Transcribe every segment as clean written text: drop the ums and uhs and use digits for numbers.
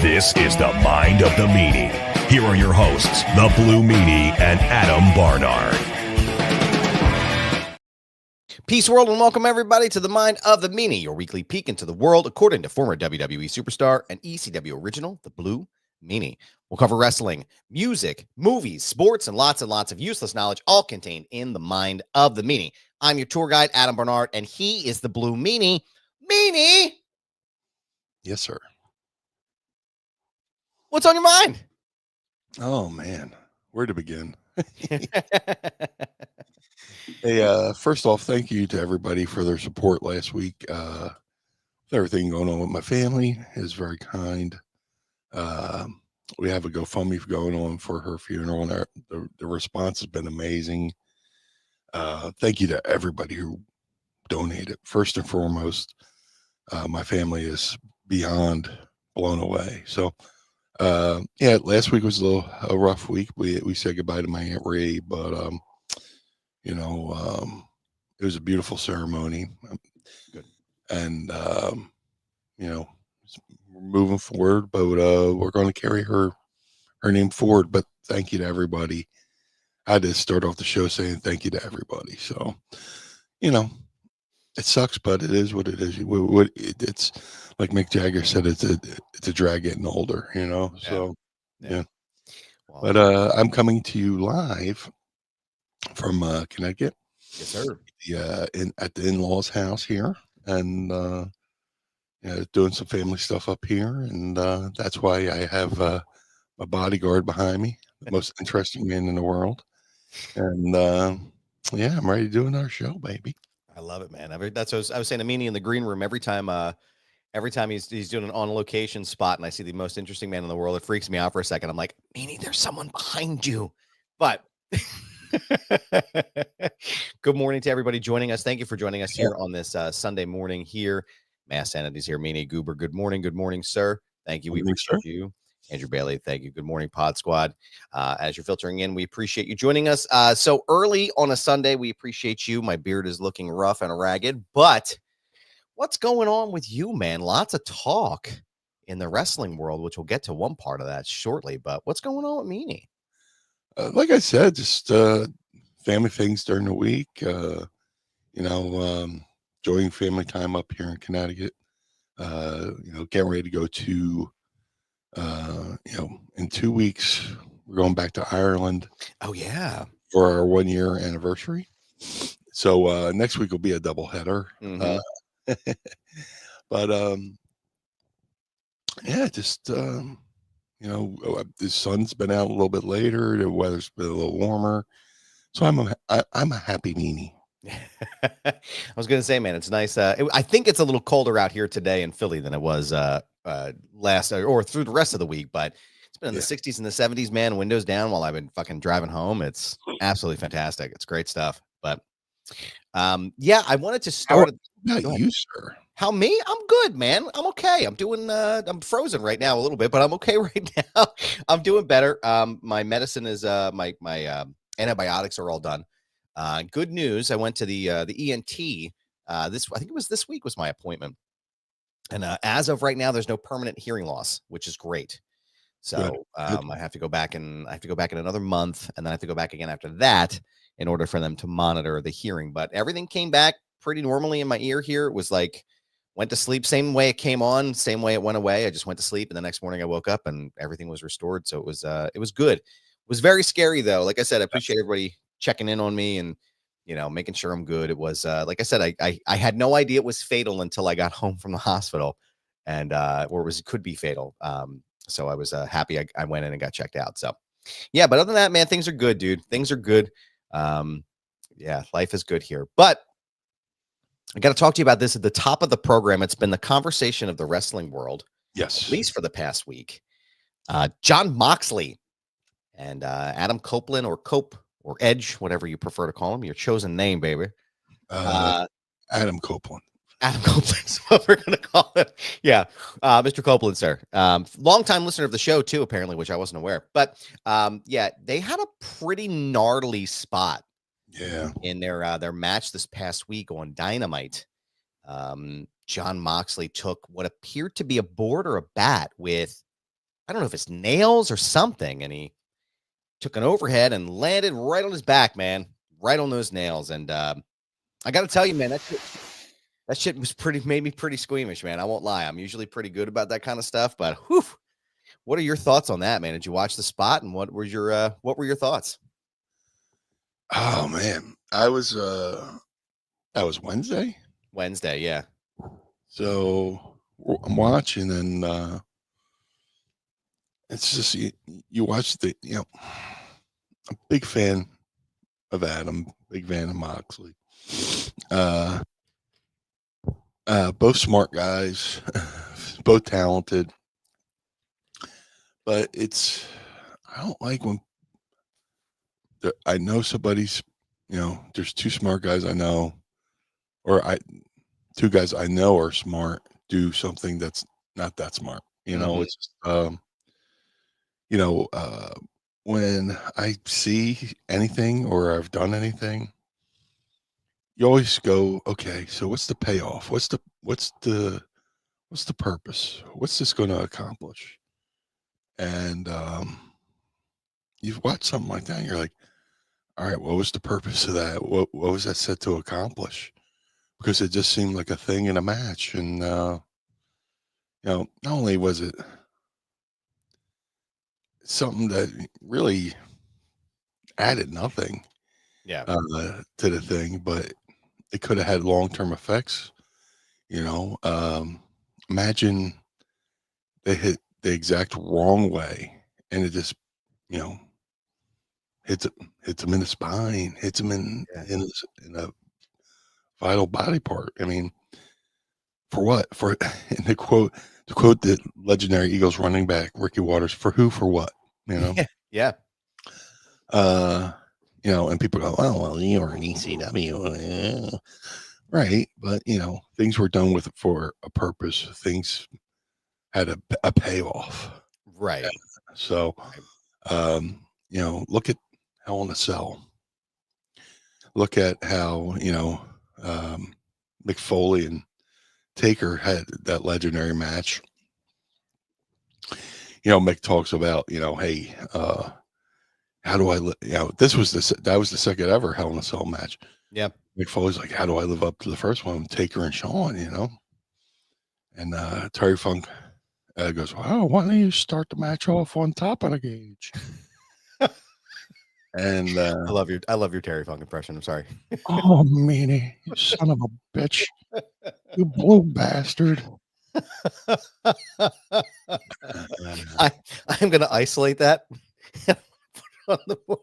This is the Mind of the Meanie. Here are your hosts, the Blue Meanie and Adam Barnard. Peace world and welcome everybody to the Mind of the Meanie, your weekly peek into the world according to former WWE superstar and ECW original, the Blue Meanie. We'll cover wrestling, music, movies, sports, and lots of useless knowledge, all contained in the Mind of the Meanie. I'm your tour guide, Adam Barnard, and he is the Blue Meanie. Meanie! Yes, sir. What's on your mind? Oh, man. Where to begin? Hey, first off, thank you to everybody for their support last week. Everything going on with my family is very kind. We have a GoFundMe going on for her funeral, and the response has been amazing. Thank you to everybody who donated. First and foremost, my family is beyond blown away. So, yeah, last week was a rough week. We said goodbye to my Aunt Ray, but it was a beautiful ceremony. Good. And we're moving forward, but we're going to carry her name forward. But thank you to everybody. I had to start off the show saying thank you to everybody. So, it sucks, but it is what it is. It's like Mick Jagger said, it's a drag getting older, So, yeah. Wow. But I'm coming to you live from Connecticut. Yes, sir. At the in-laws' house here, and doing some family stuff up here, and that's why I have my bodyguard behind me, the most interesting man in the world, and yeah, I'm ready to do another show, baby. I love it, man. That's what I was saying to Meanie in the green room. Every time he's doing an on location spot, and I see the most interesting man in the world, it freaks me out for a second. I'm like, Meanie, there's someone behind you. But good morning to everybody joining us. Thank you for joining us here on this Sunday morning here. Mass Sanity's here. Meanie Goober, good morning, sir. Thank you. We appreciate you. Andrew Bailey, thank you. Good morning, Pod Squad. As you're filtering in, we appreciate you joining us. So early on a Sunday, we appreciate you. My beard is looking rough and ragged, but what's going on with you, man? Lots of talk in the wrestling world, which we'll get to one part of that shortly, but what's going on with Meanie? Like I said, just family things during the week, enjoying family time up here in Connecticut, getting ready to go to, in 2 weeks, we're going back to Ireland. Oh, yeah. For our 1 year anniversary. So next week will be a double header. Mm-hmm. But yeah, just the sun's been out a little bit later. The weather's been a little warmer, so I'm a happy meanie. I was gonna say, man, it's nice. I think it's a little colder out here today in Philly than it was last or through the rest of the week, but it's been in the 60s and the 70s, man. Windows down while I've been fucking driving home. It's absolutely fantastic. It's great stuff. But yeah, I wanted to start. Not you, sir. How me? I'm good, man. I'm okay. I'm frozen right now a little bit, but I'm okay right now. I'm doing better. My medicine is my antibiotics are all done. Good news. I went to the ENT. I think it was this week was my appointment. And as of right now, there's no permanent hearing loss, which is great. So I have to go back in another month, and then I have to go back again after that in order for them to monitor the hearing. But everything came back pretty normally in my ear here. It was like went to sleep, same way it came on, same way it went away. I just went to sleep, and the next morning I woke up and everything was restored. So it was good. It was very scary though. Like I said, I appreciate everybody checking in on me and making sure I'm good. It was like I said, I had no idea it was fatal until I got home from the hospital, and it could be fatal. So I was happy I went in and got checked out. So yeah, but other than that, man, things are good, dude. Things are good. Yeah, life is good here. But I got to talk to you about this at the top of the program. It's been the conversation of the wrestling world, yes, at least for the past week. Jon Moxley and Adam Copeland or Cope or Edge, whatever you prefer to call him, your chosen name, baby. Adam Copeland. Adam Copeland is what we're going to call him. Yeah, Mr. Copeland, sir. Longtime listener of the show, too, apparently, which I wasn't aware. But, yeah, they had a pretty gnarly spot in their match this past week on Dynamite. Jon Moxley took what appeared to be a board or a bat with I don't know if it's nails or something, and he took an overhead and landed right on his back, man, right on those nails. And I got to tell you, man, that shit made me pretty squeamish, man. I won't lie. I'm usually pretty good about that kind of stuff, but whew, what are your thoughts on that, man? Did you watch the spot, and what were your thoughts? Oh man, that was Wednesday. Wednesday, yeah. So I'm watching, and it's just you watch I'm a big fan of Adam, big fan of Moxley. Both smart guys, both talented, but I don't like when I know somebody's, there's two smart guys I know, or two guys I know are smart, do something that's not that smart. It's just, when I see anything or I've done anything, you always go, okay, so what's the payoff? What's the purpose? What's this going to accomplish? And you've watched something like that, and you're like, all right, what was the purpose of that? What was that set to accomplish? Because it just seemed like a thing in a match, and not only was it something that really added nothing, Yeah, to the thing, but it could have had long-term effects. Imagine they hit the exact wrong way, and it just, you know, hits him in the spine, hits him in a vital body part. I mean, for what? For in to quote the legendary Eagles running back Ricky Waters, for who? For what? You know. yeah. Uh, and people go, "Oh, well, you were an ECW, right?" But things were done with for a purpose. Things had a payoff, Right. So, look at Hell in a Cell. Look at how Mick Foley and Taker had that legendary match. Mick talks about, hey, how do I that was the second ever Hell in a Cell match. Yep. Mick Foley's like, how do I live up to the first one with Taker and Shawn, And Terry Funk goes, well, why don't you start the match off on top of the gauge? And I love your Terry Funk impression. I'm sorry. oh, Meanie, you son of a bitch, you blue bastard. I'm gonna isolate that. Put it on the board.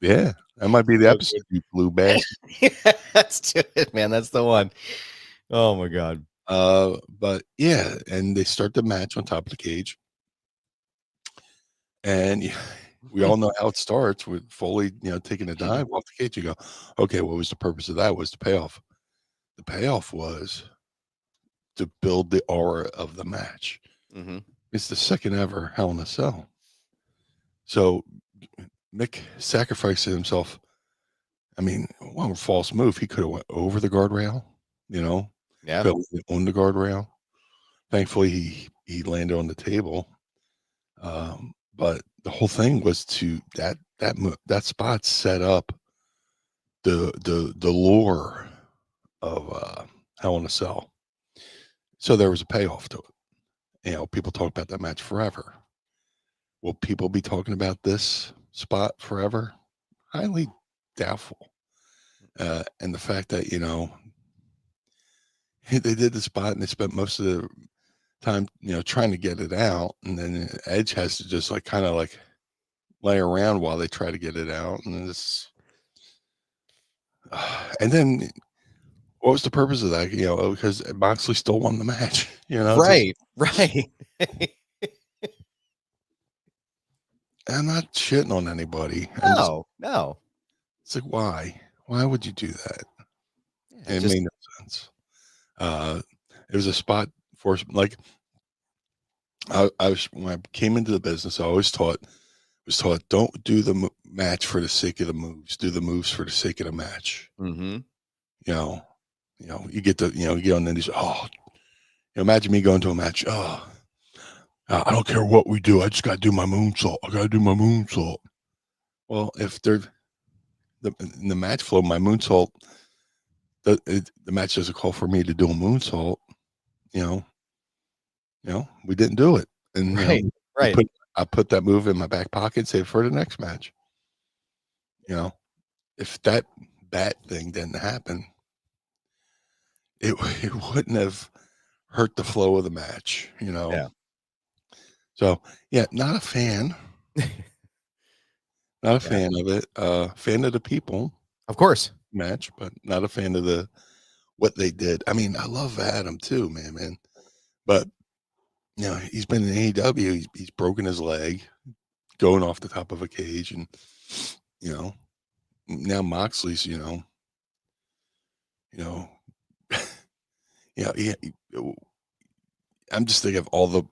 Yeah, that might be the episode, you blue bastard. Yeah, that's it, man. That's the one. Oh my god. But yeah, and they start the match on top of the cage, and we all know how it starts with Foley, taking a dive off the cage. You go, okay, what was the purpose of that? What was the payoff? The payoff was to build the aura of the match. Mm-hmm. It's the second ever Hell in a Cell. So Mick sacrificed himself. I mean, one false move, he could have went over the guardrail, Yeah. fell on the guardrail. Thankfully, he landed on the table. But the whole thing was to that spot set up the lore of Hell in a Cell. So there was a payoff to it. People talk about that match forever. Will people be talking about this spot forever? Highly doubtful. And the fact that they did the spot and they spent most of the time trying to get it out, and then Edge has to just kind of lay around while they try to get it out, and and then what was the purpose of that? Because Moxley still won the match. Right. Right. I'm not shitting on anybody. No. It's like, why would you do that? Yeah, It made no sense. It was a spot for I was, when I came into the business, I always was taught, don't do the match for the sake of the moves. Do the moves for the sake of the match. Mm-hmm. You get you get on the indies. Oh, imagine me going to a match. Oh, I don't care what we do. I just got to do my moonsault. I got to do my moonsault. Well, if they're in the match flow, my moonsault, the match doesn't call for me to do a moonsault. You know, we didn't do it, and Right. Right. I put that move in my back pocket, save for the next match. If that bat thing didn't happen, it wouldn't have hurt the flow of the match. Yeah. So yeah, not a fan. Not a fan of it. Fan of the people Of course. match, but not a fan of what they did. I mean, I love Adam too, man. But he's been in AEW. He's broken his leg going off the top of a cage, and now Moxley's, yeah. I'm just thinking of all the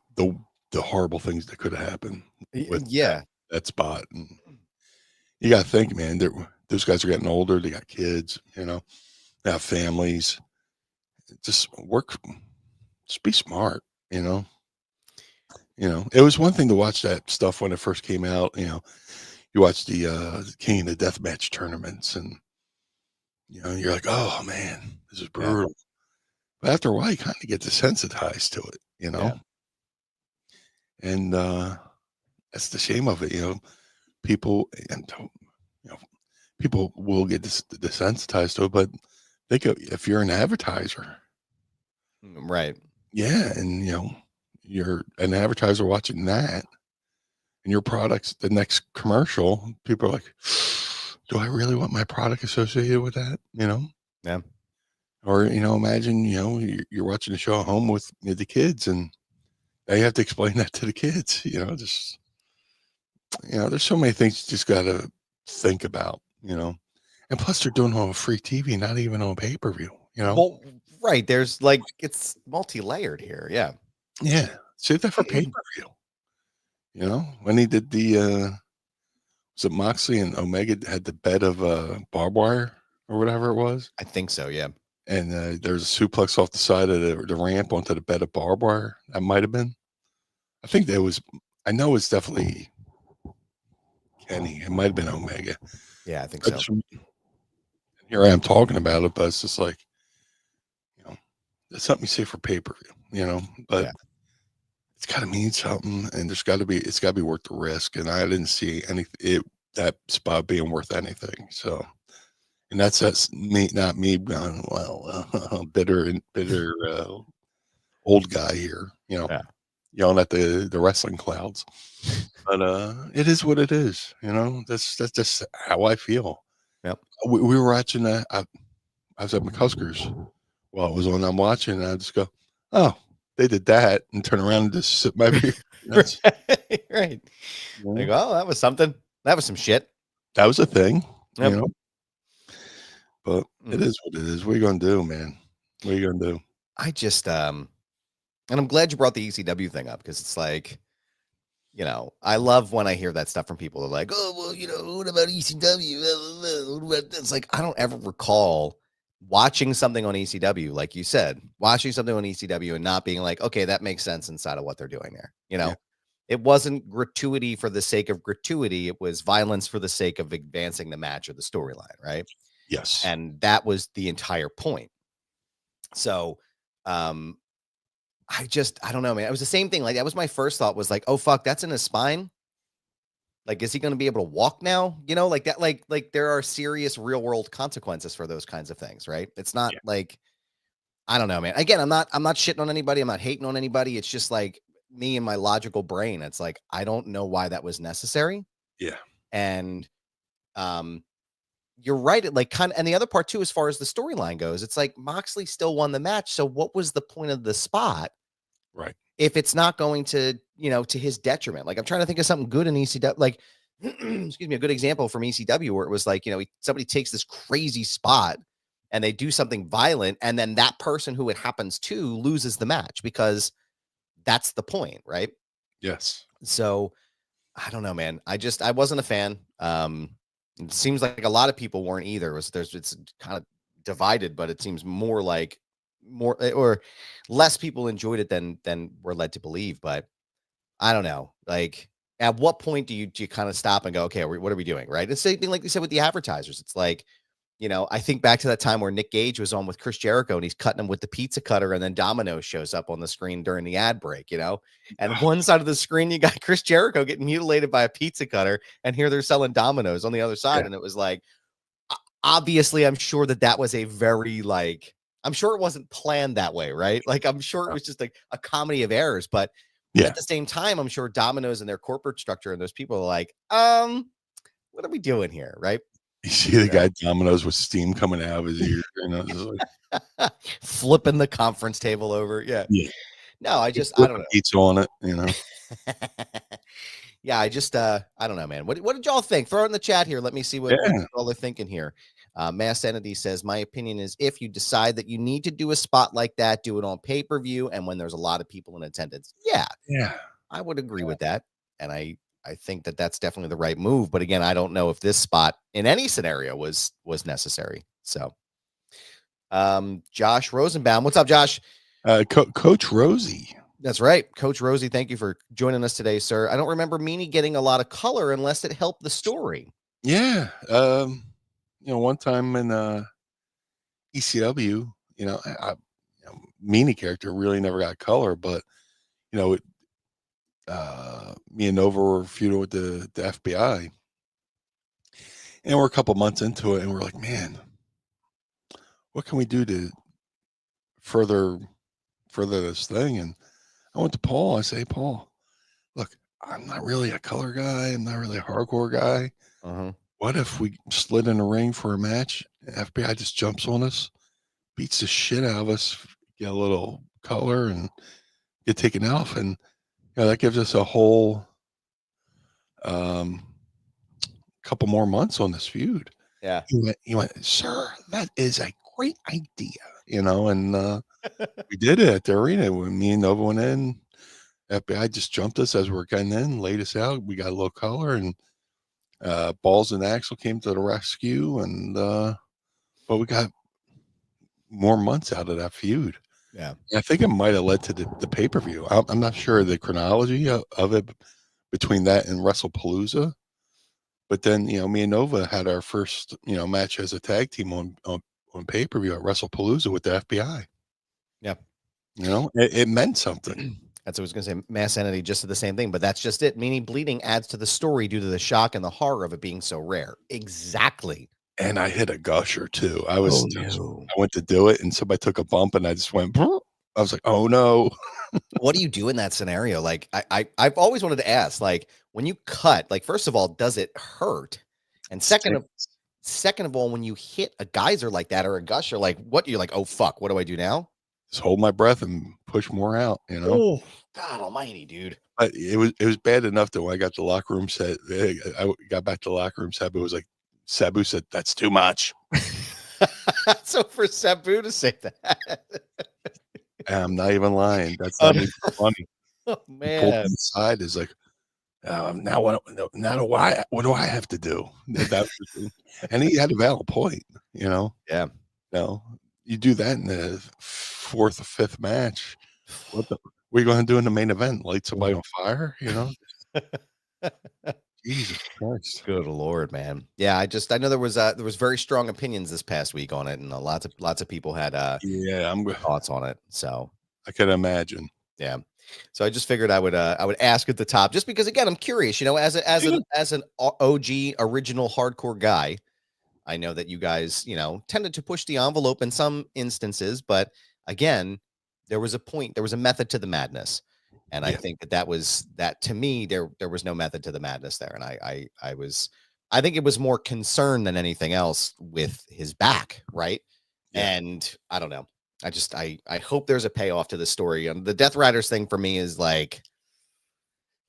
horrible things that could have happened with that spot. And you got to think, man, those guys are getting older. They got kids, they have families. Just be smart, It was one thing to watch that stuff when it first came out. You watch the King of the Deathmatch tournaments, and you're like, oh man, this is brutal. But after a while, you kind of get desensitized to it, and that's the shame of it. People people will get desensitized to it, but think if you're an advertiser, right? Yeah, and you're an advertiser watching that, and your product's the next commercial. People are like, "Do I really want my product associated with that?" Yeah. Or imagine you're watching a show at home with the kids, and now you have to explain that to the kids. Just there's so many things you just got to think about. And plus they're doing it on free TV, not even on pay-per-view. Well, right. There's it's multi-layered here. Yeah. Yeah. Save that for pay-per-view. When he did was it Moxley and Omega had the bed of barbed wire or whatever it was? I think so, yeah. And there's a suplex off the side of the ramp onto the bed of barbed wire. That might have been. I think I know it's definitely Kenny. It might have been Omega. Yeah, I think so. Here I am talking about it, but it's just like, it's something you say for pay-per-view, but it's got to mean something, and it's got to be worth the risk. And I didn't see that spot being worth anything. So, and that's me, not me going, well, bitter old guy here, yelling at the wrestling clouds. But it is what it is, That's just how I feel. Yep. We were watching that. I was at McCusker's while it was on. I'm watching, and I just go, oh, they did that, and turn around and just sip my beer. Right. Like, oh, that was something. That was some shit. That was a thing, Yep. But it is what it is. What are you gonna do, man? What are you gonna do? I just and I'm glad you brought the ECW thing up, because it's like, I love when I hear that stuff from people. They're like, oh, well, what about ECW? What about this? It's like, I don't ever recall watching something on ECW, like you said, watching something on ECW and not being like, okay, that makes sense inside of what they're doing there. It wasn't gratuity for the sake of gratuity. It was violence for the sake of advancing the match or the storyline, right? Yes. And that was the entire point. So, I don't know, man. It was the same thing. Like, that was my first thought, was like, oh, fuck, that's in his spine. Like, is he going to be able to walk now? Like that, like there are serious real world consequences for those kinds of things, right? It's not like, I don't know, man. Again, I'm not shitting on anybody. I'm not hating on anybody. It's just like me and my logical brain. It's like, I don't know why that was necessary. Yeah. And, you're right. And the other part too, as far as the storyline goes, it's like Moxley still won the match. So what was the point of the spot? Right. If it's not going to, to his detriment. Like, I'm trying to think of something good in ECW, like, excuse me, a good example from ECW where it was like, somebody takes this crazy spot and they do something violent, and then that person who it happens to loses the match, because that's the point, right? Yes. So I don't know, man. I wasn't a fan. It seems like a lot of people weren't either. It's kind of divided, but it seems more or less people enjoyed it than we're led to believe. But I don't know. Like, at what point do you kind of stop and go, okay, what are we doing? Right. It's the same thing like you said with the advertisers. It's like, I think back to that time where Nick Gage was on with Chris Jericho and he's cutting him with the pizza cutter, and then Domino shows up on the screen during the ad break, and one side of the screen, you got Chris Jericho getting mutilated by a pizza cutter, and here they're selling Dominoes on the other side. Yeah. And it was like, obviously, I'm sure that was a very, like, I'm sure it wasn't planned that way, right? Like, I'm sure it was just like a comedy of errors, but Yeah. at the same time, I'm sure Domino's and their corporate structure and those people are like, what are we doing here, right? You see the guy Domino's with steam coming out of his ear, like, flipping the conference table over. Yeah. No, I don't know. Pizza on it, Yeah, I don't know, man. What did y'all think? Throw it in the chat here. Let me see what y'all are thinking here. Mass Entity says, my opinion is if you decide that you need to do a spot like that, do it on pay-per-view and when there's a lot of people in attendance. Yeah, I would agree with that. And I think that that's definitely the right move. But again, I don't know if this spot in any scenario was necessary. So, Josh Rosenbaum, what's up, Josh? Coach Rosie. That's right, Coach Rosie. Thank you for joining us today, sir. I don't remember Meanie getting a lot of color unless it helped the story. Yeah, one time in ECW, Meanie character really never got color, but me and Nova were feuding with the FBI, and we're a couple months into it, and we're like, man, what can we do to further this thing? And I went to Paul. I say, Paul, look, I'm not really a color guy. I'm not really a hardcore guy. What if we slid in a ring for a match? FBI just jumps on us, beats the shit out of us, get a little color, and get taken off, and that gives us a whole couple more months on this feud. Yeah. He went, sir, that is a great idea, and we did it at the arena when me and Nova went in. FBI just jumped us as we were getting in, laid us out. We got a little color, and Balls and Axel came to the rescue, and but we got more months out of that feud. Yeah, I think it might have led to the pay-per-view. I'm not sure the chronology of it between that and WrestlePalooza, but then me and Nova had our first match as a tag team on pay-per-view at WrestlePalooza with the FBI. Yeah, it meant something. That's what I was gonna say. Mass Entity just did the same thing, but that's just it. Meaning bleeding adds to the story due to the shock and the horror of it being so rare. Exactly. And I hit a gusher too. I went to do it, and somebody took a bump, and I just went. I was like, "Oh no!" What do you do in that scenario? Like, I've always wanted to ask. Like, when you cut, like, first of all, does it hurt? And second of all, when you hit a geyser like that or a gusher, like, what you're like, oh fuck, what do I do now? Just hold my breath and push more out. Oh God Almighty, dude! But it was bad enough that when I got the locker room set, I got back to the locker room set. It was like. Sabu said, that's too much. So for Sabu to say that. I'm not even lying. That's not even funny. Oh, man. He pulled me aside is like, now what do I have to do? And he had a valid point, Yeah. You do that in the fourth or fifth match. What are you going to do in the main event? Light somebody on fire, Jesus Christ. Good Lord, man. Yeah, I know there was very strong opinions this past week on it, and lots of people had thoughts on it. So I can imagine. Yeah. So I just figured I would ask at the top, just because again, I'm curious, as an OG original hardcore guy. I know that you guys, tended to push the envelope in some instances, but again, there was a method to the madness. And I think that to me, there was no method to the madness there. And I think it was more concern than anything else with his back. Right. Yeah. And I don't know. I hope there's a payoff to the story. The Death Riders thing for me is like,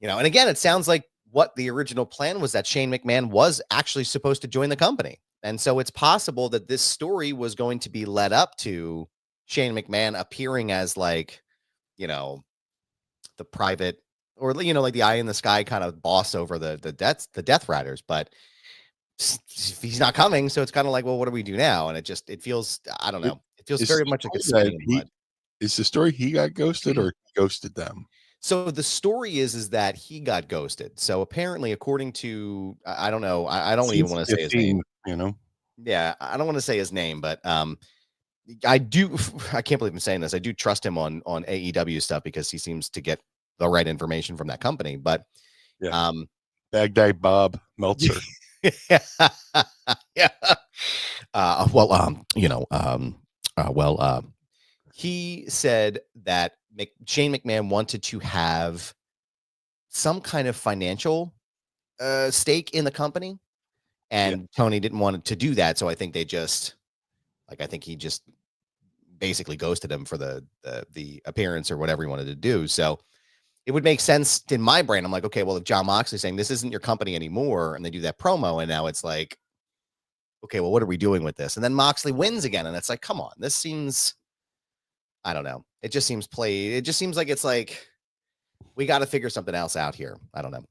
and again, it sounds like what the original plan was, that Shane McMahon was actually supposed to join the company. And so it's possible that this story was going to be led up to Shane McMahon appearing as like, the private or like the eye in the sky kind of boss over the Death Riders, but he's not coming, so it's kind of like, well, what do we do now? And it feels, I don't know, it feels very much like a spinning in the mud. Is the story he got ghosted or he ghosted them? So the story is that he got ghosted. So apparently, according to I don't know, I don't even Seems to want be to a say his theme, name. you know. Yeah, I don't want to say his name, but I do. I can't believe I'm saying this. I do trust him on AEW stuff because he seems to get the right information from that company. But Yeah, um, Baghdad Bob Meltzer. yeah, yeah. Well, he said that Shane McMahon wanted to have some kind of financial stake in the company, Yeah, and Tony didn't want to do that. So I think I think he just basically ghosted him for the appearance or whatever he wanted to do. So it would make sense in my brain. I'm like, okay, well, if John Moxley's saying this isn't your company anymore, and they do that promo, and now it's like, okay, well, what are we doing with this? And then Moxley wins again, and it's like, come on, this seems, I don't know. It just seems played. It just seems like it's like we got to figure something else out here. I don't know.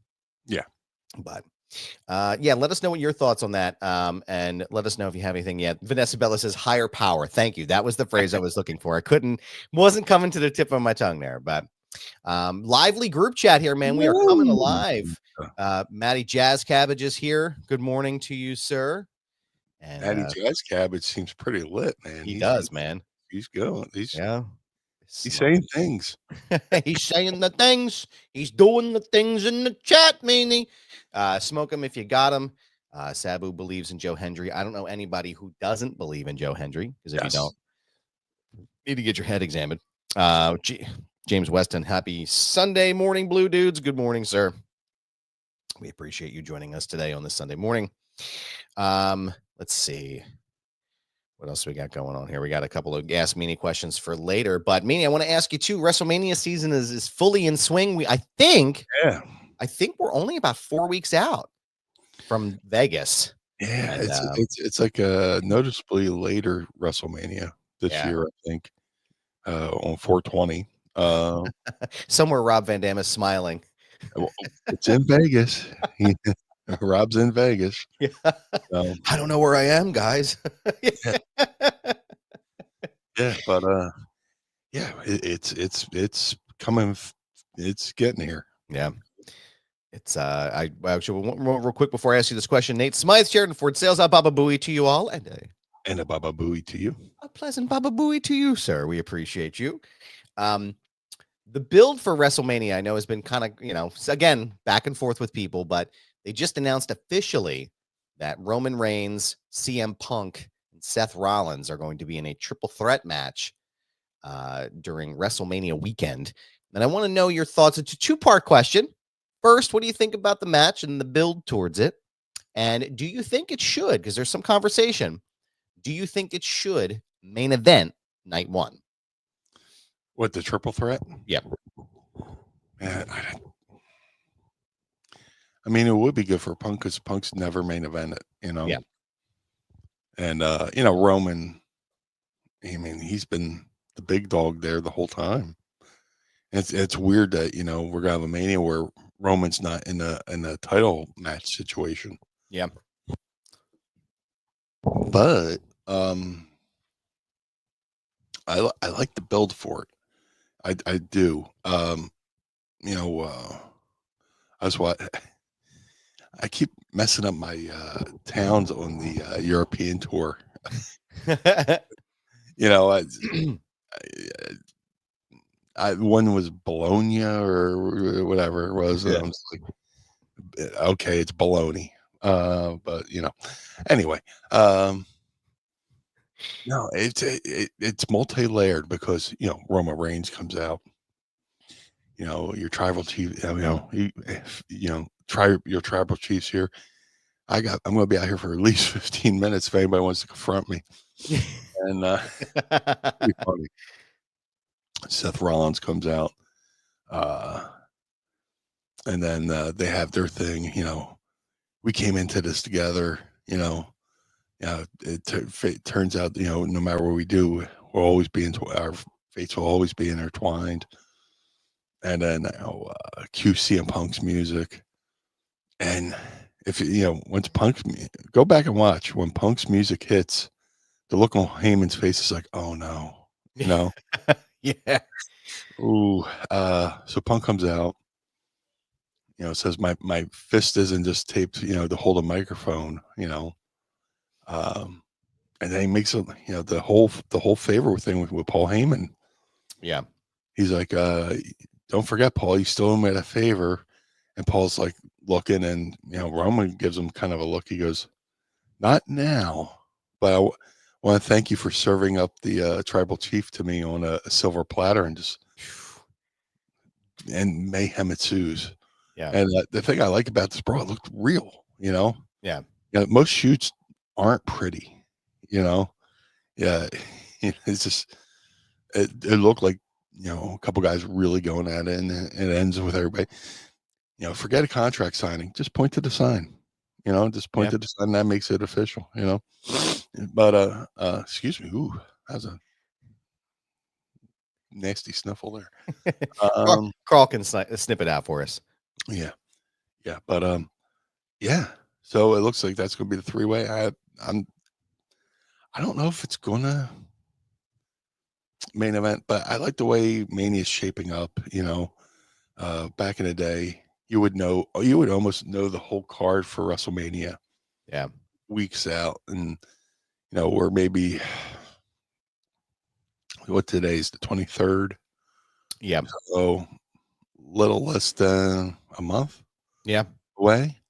yeah. But yeah, let us know what your thoughts on that. And let us know if you have anything yet. Vanessa Bella says higher power. Thank you. That was the phrase I was looking for. Wasn't coming to the tip of my tongue there, but lively group chat here, man. We are coming alive. Matty Jazz Cabbage is here. Good morning to you, sir. And Matty Jazz Cabbage seems pretty lit, man. he does, man. He's going. Yeah. He's saying things. He's saying the things. He's doing the things in the chat, Meanie. Smoke him if you got him. Sabu believes in Joe Hendry. I don't know anybody who doesn't believe in Joe Hendry, because if you don't, you need to get your head examined. James Weston, happy Sunday morning, Blue Dudes. Good morning, sir. We appreciate you joining us today on this Sunday morning. Let's see. What else we got going on here? We got a couple of Ask Meanie questions for later. But Meanie, I want to ask you too. WrestleMania season is fully in swing. I think we're only about 4 weeks out from Vegas. Yeah, And, it's like a noticeably later WrestleMania this year, I think, on 420. Somewhere Rob Van Dam is smiling. Well, it's in Vegas. Rob's in Vegas. Yeah. I don't know where I am, guys. Yeah, but yeah, it's coming. It's getting here. Yeah. It's I actually real quick before I ask you this question. Nate Smythe, Sheridan Ford Sales, a Baba Booey to you all, and a Baba Booey to you. A pleasant Baba Booey to you, sir. We appreciate you. The build for WrestleMania, I know, has been kind of, again, back and forth with people, but they just announced officially that Roman Reigns, CM Punk, and Seth Rollins are going to be in a triple threat match during WrestleMania weekend. And I want to know your thoughts. It's a two-part question. First, what do you think about the match and the build towards it? And do you think it should, because there's some conversation, do you think it should main event night one? What, the triple threat? Yeah. I mean, it would be good for Punk because Punk's never main evented, Yeah. And, Roman, I mean, he's been the big dog there the whole time. It's weird that, we're going to have a Mania where Roman's not in a title match situation. Yeah. But I like the build for it. I do. That's what I keep messing up my towns on the European tour. One was Bologna or whatever it was. Yeah. I was like, okay, it's baloney. But anyway, no, it's multi-layered because Roman Reigns comes out. Your tribal chief. Your tribal chiefs here. I'm going to be out here for at least 15 minutes if anybody wants to confront me. And pretty funny. Seth Rollins comes out, and then they have their thing. We came into this together. It turns out, no matter what we do, we'll always be our fates will always be intertwined. And then cue CM Punk's music, and if once Punk, go back and watch when Punk's music hits, the look on Heyman's face is like, oh no, Yeah. Ooh, so Punk comes out, says my fist isn't just taped, to hold a microphone, um, and then he makes the whole favor thing with Paul Heyman. Yeah. He's like, don't forget, Paul, you still owe me a favor. And Paul's like looking, and Roman gives him kind of a look. He goes, "Not now, but I want to thank you for serving up the tribal chief to me on a silver platter, and mayhem ensues." Yeah. And the thing I like about this, bro, it looked real. Yeah. Most shoots aren't pretty. You know, yeah, it's just it looked like a couple guys really going at it, and it ends with everybody. Forget a contract signing. Just point to the sign. Just point Yeah. to the sign. That makes it official. But excuse me. Ooh, that was a nasty sniffle there. Carl can snip it out for us. Yeah, yeah, but yeah. So it looks like that's going to be the three-way. I don't know if it's gonna main event, but I like the way Mania is shaping up. Back in the day, you would almost know the whole card for WrestleMania Yeah. weeks out, and or maybe what today's the 23rd. Yeah. So little less than a month Yeah. away.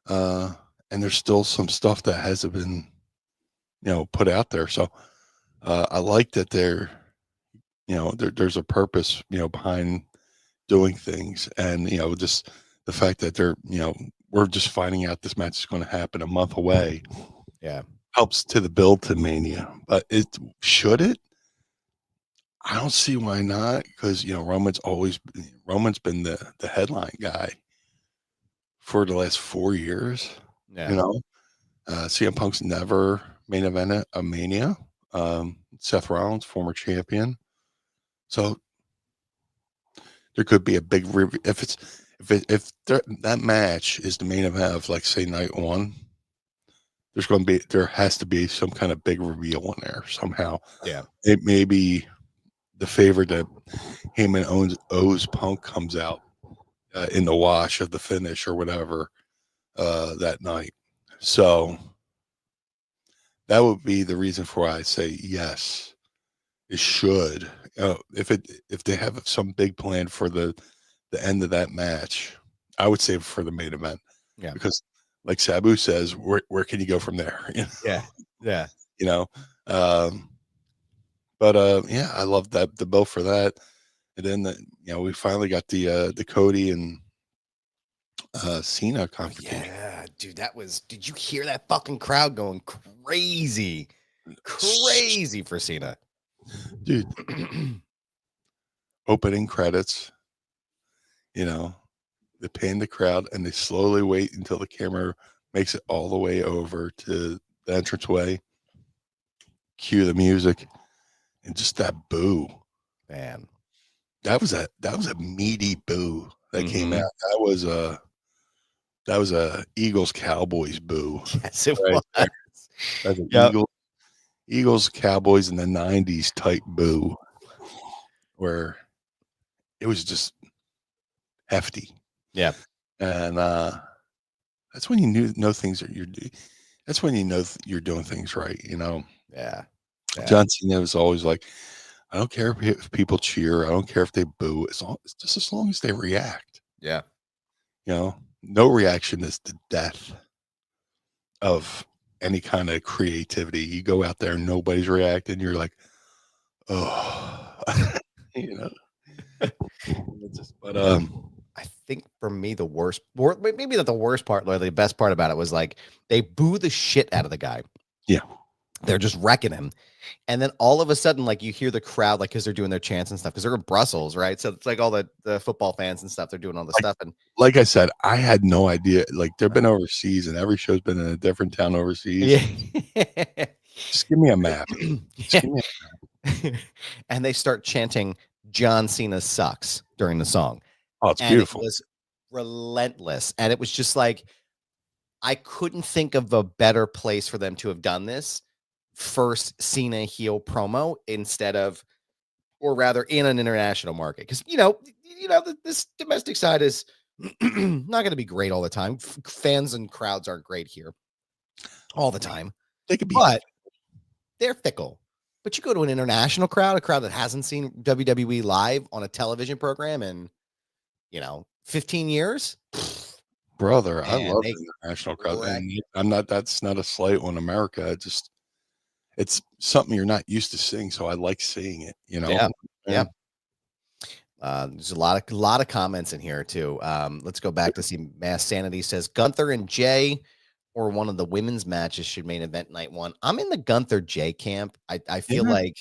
And there's still some stuff that hasn't been, put out there. So I like that there's a purpose, behind doing things. And, just the fact that we're just finding out this match is going to happen a month away. Yeah. Helps to the build to Mania. But should it? I don't see why not, because Roman's been the headline guy for the last 4 years. Yeah. CM Punk's never main evented a Mania. Seth Rollins, former champion, so there could be a big if that match is the main event of, like, say, night one. There has to be some kind of big reveal in there somehow. Yeah. It may be the favor that Heyman owes Punk comes out in the wash of the finish or whatever that night. So that would be the reason for why I say yes, it should. If they have some big plan for the end of that match, I would say for the main event. Yeah. Because, like Sabu says, where can you go from there? Yeah. Yeah. You know. Um, but yeah, I love the bill for that. And then we finally got the Cody and Cena confrontation. Yeah, dude, did you hear that fucking crowd going crazy? Crazy for Cena. Dude, opening credits, they pan the crowd and they slowly wait until the camera makes it all the way over to the entranceway, cue the music, and just that boo. Man. That was a meaty boo that came Mhm. out. That was a Eagles Cowboys boo. Yes, it Right was. there. That's an Yep. Eagles Cowboys in the 90s type boo, where it was just hefty. Yeah. And that's when you know things are that's when you're doing things right. Yeah. Yeah. John Cena was always like, I don't care if people cheer, I don't care if they boo, it's just as long as they react. Yeah. No reaction is the death of any kind of creativity. You go out there and nobody's reacting, you're like, oh, you know. But I think for me the worst, or maybe not the worst part, or the best part about it was, like, they boo the shit out of the guy. Yeah. They're just wrecking him. And then all of a sudden, like, you hear the crowd, like, because they're doing their chants and stuff, because they're in Brussels, right? So it's like all the football fans and stuff, they're doing all this stuff. And like I said, I had no idea. Like, they've been overseas, and every show's been in a different town overseas. yeah. Just give me a map. Just give me And they start chanting John Cena sucks during the song. Oh, it's And beautiful. it was relentless. And it was just like, I couldn't think of a better place for them to have done this. First Cena heel promo instead of or rather in an international market. Because this domestic side is not going to be great all the time. Fans and crowds aren't great here all the time, They could be, but they're fickle. But you go to an international crowd, a crowd that hasn't seen WWE live on a television program in 15 years. brother. I Man, love the international crowd, wreck. and that's not a slight on America. It's something you're not used to seeing, so I like seeing it. Yeah. There's a lot of comments in here too. Let's go back to see Mass Sanity says Gunther and Jay or one of the women's matches should main event night one. I'm in the Gunther Jay camp. I feel like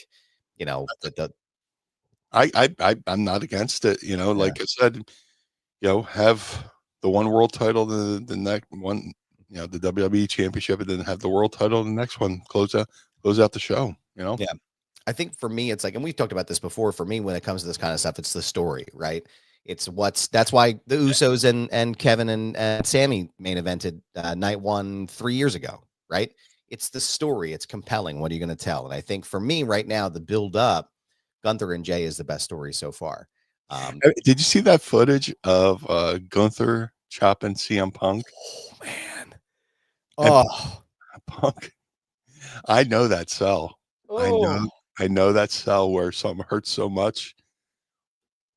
I'm not against it. Like I said, have the one world title, the next one, the WWE championship, and then have the world title, the next one, close out the show. Yeah. I think for me, it's like, and we've talked about this before. For me, when it comes to this kind of stuff, it's the story, right? That's why the Usos and Kevin and Sammy main evented night one 3 years ago, right? It's the story. It's compelling. What are you going to tell? And I think for me right now, the build up, Gunther and Jay is the best story so far. Did you see that footage of Gunther chopping CM Punk? Oh man. Punk. I know that cell. I know that cell where something hurts so much.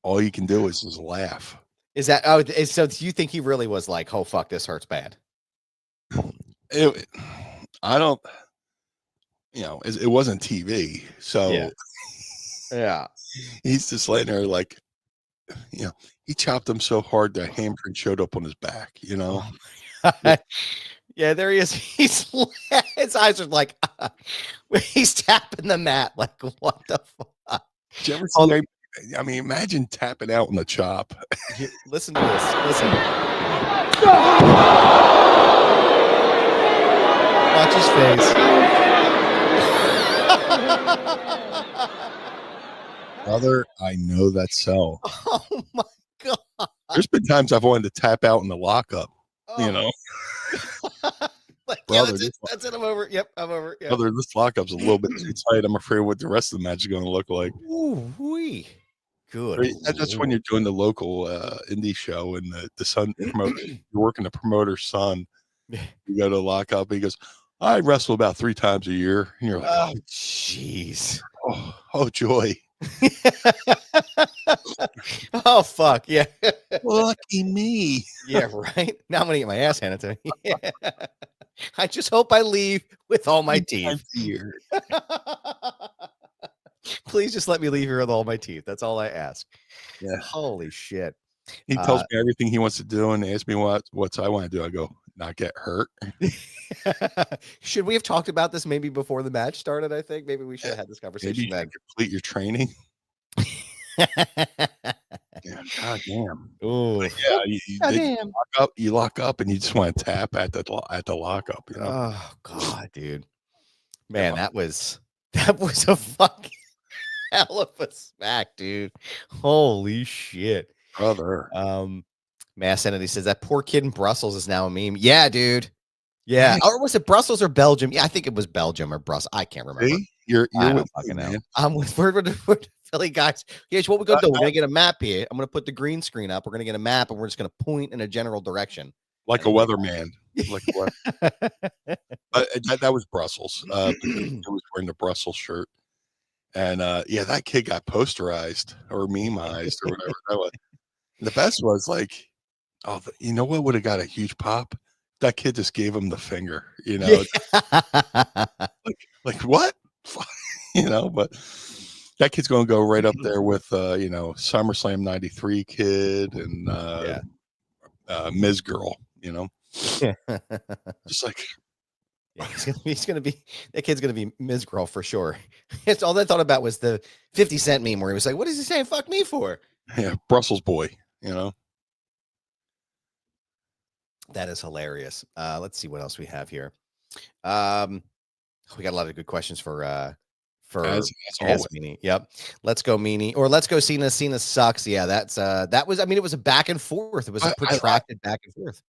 All you can do is just laugh. Is that so do you think he really was like, oh fuck, this hurts bad? I don't, it wasn't TV. So yeah. He's just letting her like, he chopped him so hard that hamstring showed up on his back, Yeah, there he is. His eyes are like, he's tapping the mat. Like, what the fuck? Did you ever see imagine tapping out on the chop. Listen to this. Listen. Watch his face. Brother, I know that cell. Oh my god. There's been times I've wanted to tap out in the lockup, Like, brother, that's it. I'm over. Yep, I'm over. Yep. Brother, this lockup's a little bit too tight. I'm afraid what the rest of the match is going to look like. Ooh, wee. Good. That's when you're doing the local indie show and the son promoter, you're working the promoter's son. You go to lock up. He goes, I wrestle about 3 times a year. And you're like, oh, jeez. Oh, joy. Oh, fuck. Yeah. Lucky me. Yeah, right. Now I'm going to get my ass handed to me. Yeah. I just hope I leave with all my teeth. Please just let me leave here with all my teeth. That's all I ask. Yeah. Holy shit. He tells me everything he wants to do and asks me what I want to do. I go, not get hurt. Should we have talked about this maybe before the match started? I think maybe we should have had this conversation. Maybe complete your training. Yeah, God damn. Oh, yeah. You lock up, and you just want to tap at the lockup. Oh God, dude, man, that was a fucking hell of a smack, dude. Holy shit, brother. Mass Entity says that poor kid in Brussels is now a meme. Yeah, dude. Yeah, or was it Brussels or Belgium? Yeah, I think it was Belgium or Brussels. I can't remember. See? You're with fucking know. I'm with we're Philly guys. Here's what we're gonna do. We're gonna get a map here. I'm gonna put the green screen up. We're gonna get a map, and we're just gonna point in a general direction, like a weatherman. That was Brussels. It was wearing the Brussels shirt, and that kid got posterized or memeized or whatever that was. And the best was like, you know what would have got a huge pop? That kid just gave him the finger. Like what? But that kid's going to go right up there with SummerSlam '93 kid and Ms. Girl. Just like, he's gonna be that kid's gonna be Ms. Girl for sure. It's all I thought about was the 50 Cent meme where he was like, "What is he saying? Fuck me for?" Yeah, Brussels boy. That is hilarious. Let's see what else we have here. We got a lot of good questions for as Meanie. Yep. Let's go Meanie, or let's go Cena. Cena sucks. Yeah, that was. I mean, it was a back and forth. It was a protracted back and forth.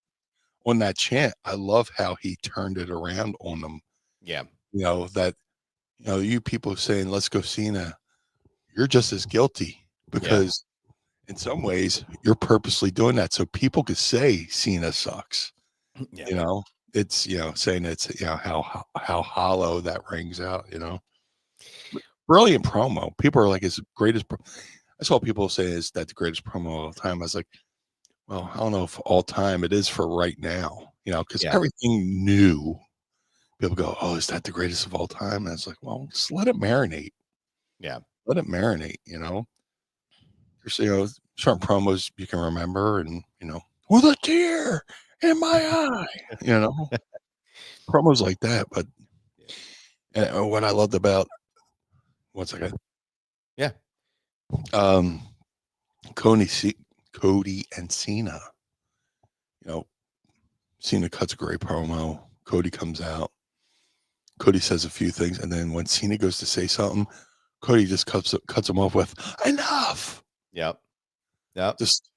On that chant, I love how he turned it around on them. Yeah. You people saying, "Let's go Cena." you're just as guilty because in some ways you're purposely doing that so people could say Cena sucks. Yeah. You know, it's saying it's how hollow that rings out. Brilliant promo. People are like, his greatest. I saw people say, is that the greatest promo of all time? I was like, well, I don't know if all time. It is for right now. Because everything new. People go, oh, is that the greatest of all time? And it's like, well, just let it marinate. Yeah. Let it marinate. There's certain promos you can remember, and with a tear in my eye. Promos like that. But what I loved about, one second. Yeah. Cody and Cena. Cena cuts a great promo. Cody comes out. Cody says a few things, and then when Cena goes to say something, Cody just cuts him off with enough. Yep. Just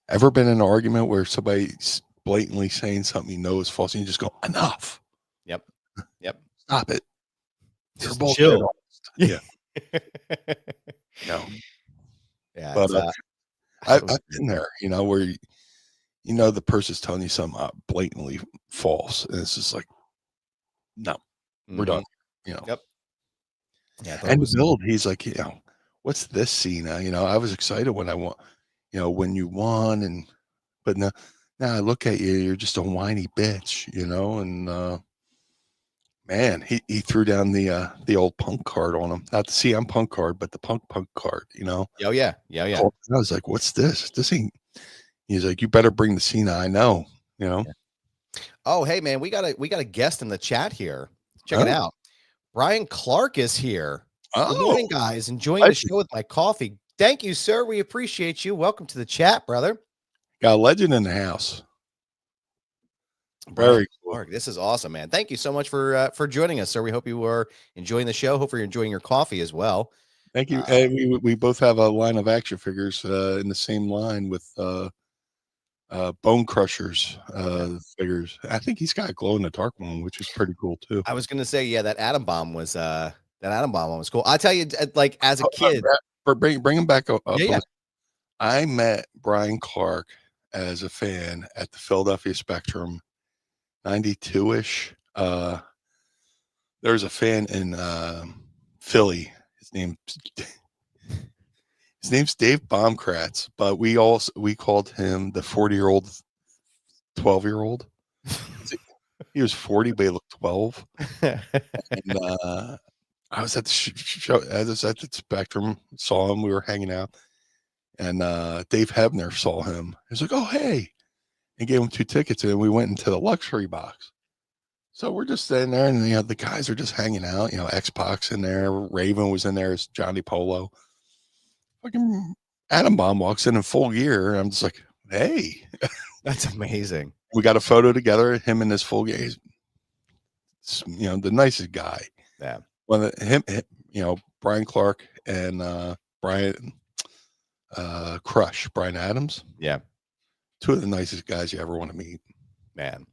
ever been in an argument where somebody's blatantly saying something you know is false, and you just go enough. Yep. Stop it. You're bullshit. Yeah. No. Yeah. But I've been there, where the person's telling you something blatantly false, and it's just like, no, we're done. Yep. Yeah. And the build, he's like, what's this Cena? I was excited when I won, when you won, but now I look at you, you're just a whiny bitch, and man, he threw down the old Punk card on him. Not the CM Punk card, but the Punk card, Oh yeah. I was like, what's this? This ain't. He's like, you better bring the Cena I know, Yeah. Oh, hey man, we got a guest in the chat here. Check it out. Brian Clark is here. Good morning, guys. Enjoying the show with my coffee. Thank you, sir. We appreciate you. Welcome to the chat, brother. Got a legend in the house. Very cool. Clark, this is awesome, man. Thank you so much for joining us, sir. We hope you are enjoying the show. Hopefully you're enjoying your coffee as well. Thank you. We both have a line of action figures in the same line with Bone Crushers figures. I think he's got a glow in the dark one, which is pretty cool too. I was gonna say, yeah, that Atom Bomb was cool. I tell you, like as a kid, bring him back up. Yeah. I met Brian Clark as a fan at the Philadelphia Spectrum, 92-ish. There's a fan in Philly. His name's Dave Baumkratz, but we called him the 40-year-old 12-year-old. He was 40, but he looked 12. And I was at the show. I was at the Spectrum, saw him. We were hanging out, and Dave Hebner saw him. He was like, "Oh, hey," and gave him 2 tickets, and we went into the luxury box. So we're just sitting there, and the guys are just hanging out. X-Pac's in there, Raven was in there as Johnny Polo. Fucking Atom Bomb walks in full gear, and I'm just like, "Hey, that's amazing." We got a photo together, him in his full gear. He's, the nicest guy. Yeah. Well, Brian Clark and Brian Brian Adams. Yeah. 2 of the nicest guys you ever want to meet. Man.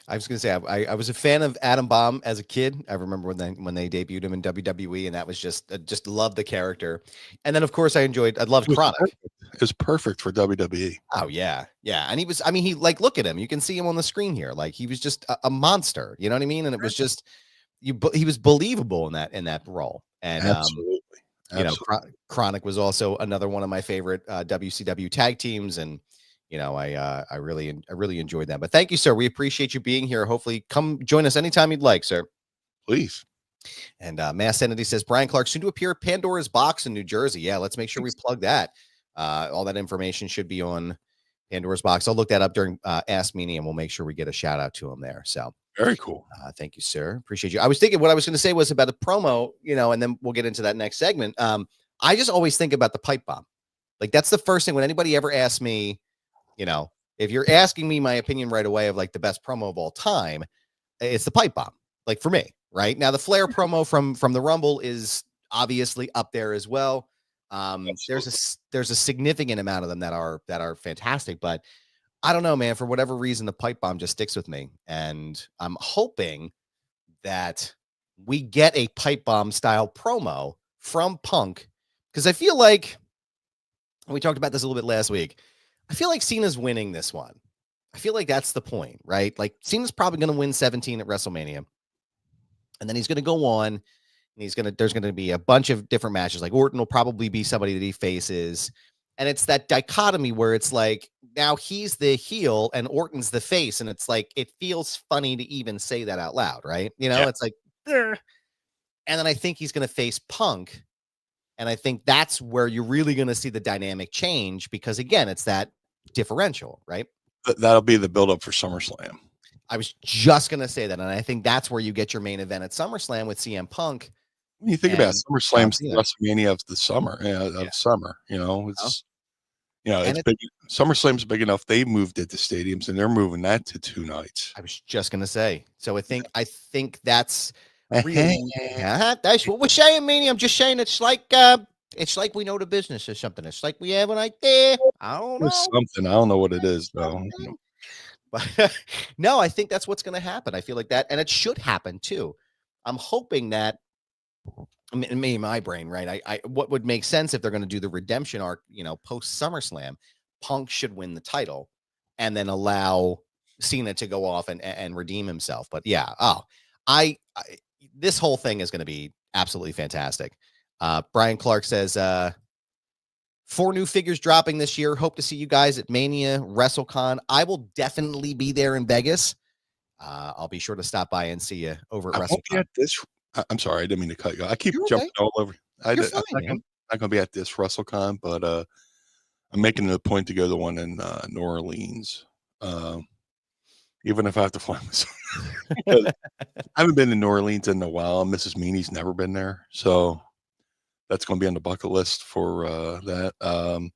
I was going to say, I was a fan of Atom Bomb as a kid. I remember when they debuted him in WWE, and that was just loved the character. And then, of course, I loved Chronic. It was perfect for WWE. Oh, yeah. Yeah. And he look at him. You can see him on the screen here. Like, he was just a monster. You know what I mean? And it was just, he was believable in that role. And, Absolutely. Chronic was also another one of my favorite WCW tag teams. And, I really enjoyed that. But thank you, sir. We appreciate you being here. Hopefully come join us anytime you'd like, sir. Please. And Mass Entity says, Brian Clark soon to appear at Pandora's Box in New Jersey. Yeah, let's make sure we plug that. All that information should be on Pandora's Box. I'll look that up during Ask Meanie, and we'll make sure we get a shout out to him there. So very cool. Thank you, sir. Appreciate you. I was thinking what I was going to say was about the promo, and then we'll get into that next segment. I just always think about the pipe bomb. Like, that's the first thing when anybody ever asks me, if you're asking me my opinion right away of like the best promo of all time, it's the pipe bomb. Like, for me, right now, the Flair promo from the Rumble is obviously up there as well. There's a significant amount of them that are fantastic, but I don't know, man, for whatever reason, the pipe bomb just sticks with me. And I'm hoping that we get a pipe bomb style promo from Punk, because I feel like, and we talked about this a little bit last week, I feel like Cena's winning this one. I feel like that's the point, right? Like Cena's probably going to win 17 at WrestleMania. And then he's going to go on and there's going to be a bunch of different matches. Like Orton will probably be somebody that he faces. And it's that dichotomy where it's like, now he's the heel and Orton's the face. And it's like, it feels funny to even say that out loud, right? It's like, "Ugh." And then I think he's going to face Punk. And I think that's where you're really going to see the dynamic change because, again, it's that differential, right? That'll be the build-up for SummerSlam. I was just going to say that. And I think that's where you get your main event at SummerSlam with CM Punk. When you think about it, SummerSlam's the WrestleMania of the summer, summer, it's, it's big. SummerSlam's big enough. They moved it to stadiums and they're moving that to 2 nights. I was just going to say. So I think that's really, that's what we're saying, Meanie. I'm just saying it's like we know the business or something. It's like we have an idea. I don't know. Something. I don't know what it is though. But no, I think that's what's going to happen. I feel like that, and it should happen too. I'm hoping that, me, my brain, right? I what would make sense if they're going to do the redemption arc, post SummerSlam, Punk should win the title, and then allow Cena to go off and redeem himself. But yeah, this whole thing is going to be absolutely fantastic. Brian Clark says, 4 new figures dropping this year. Hope to see you guys at Mania, WrestleCon. I will definitely be there in Vegas. I'll be sure to stop by and see you over at WrestleCon. I'm sorry, I didn't mean to cut you. I keep jumping all over. I'm not going to be at this WrestleCon, but I'm making it a point to go to the one in New Orleans. Even if I have to fly myself. I haven't been to New Orleans in a while. Mrs. Meanie's never been there. So that's going to be on the bucket list for that. I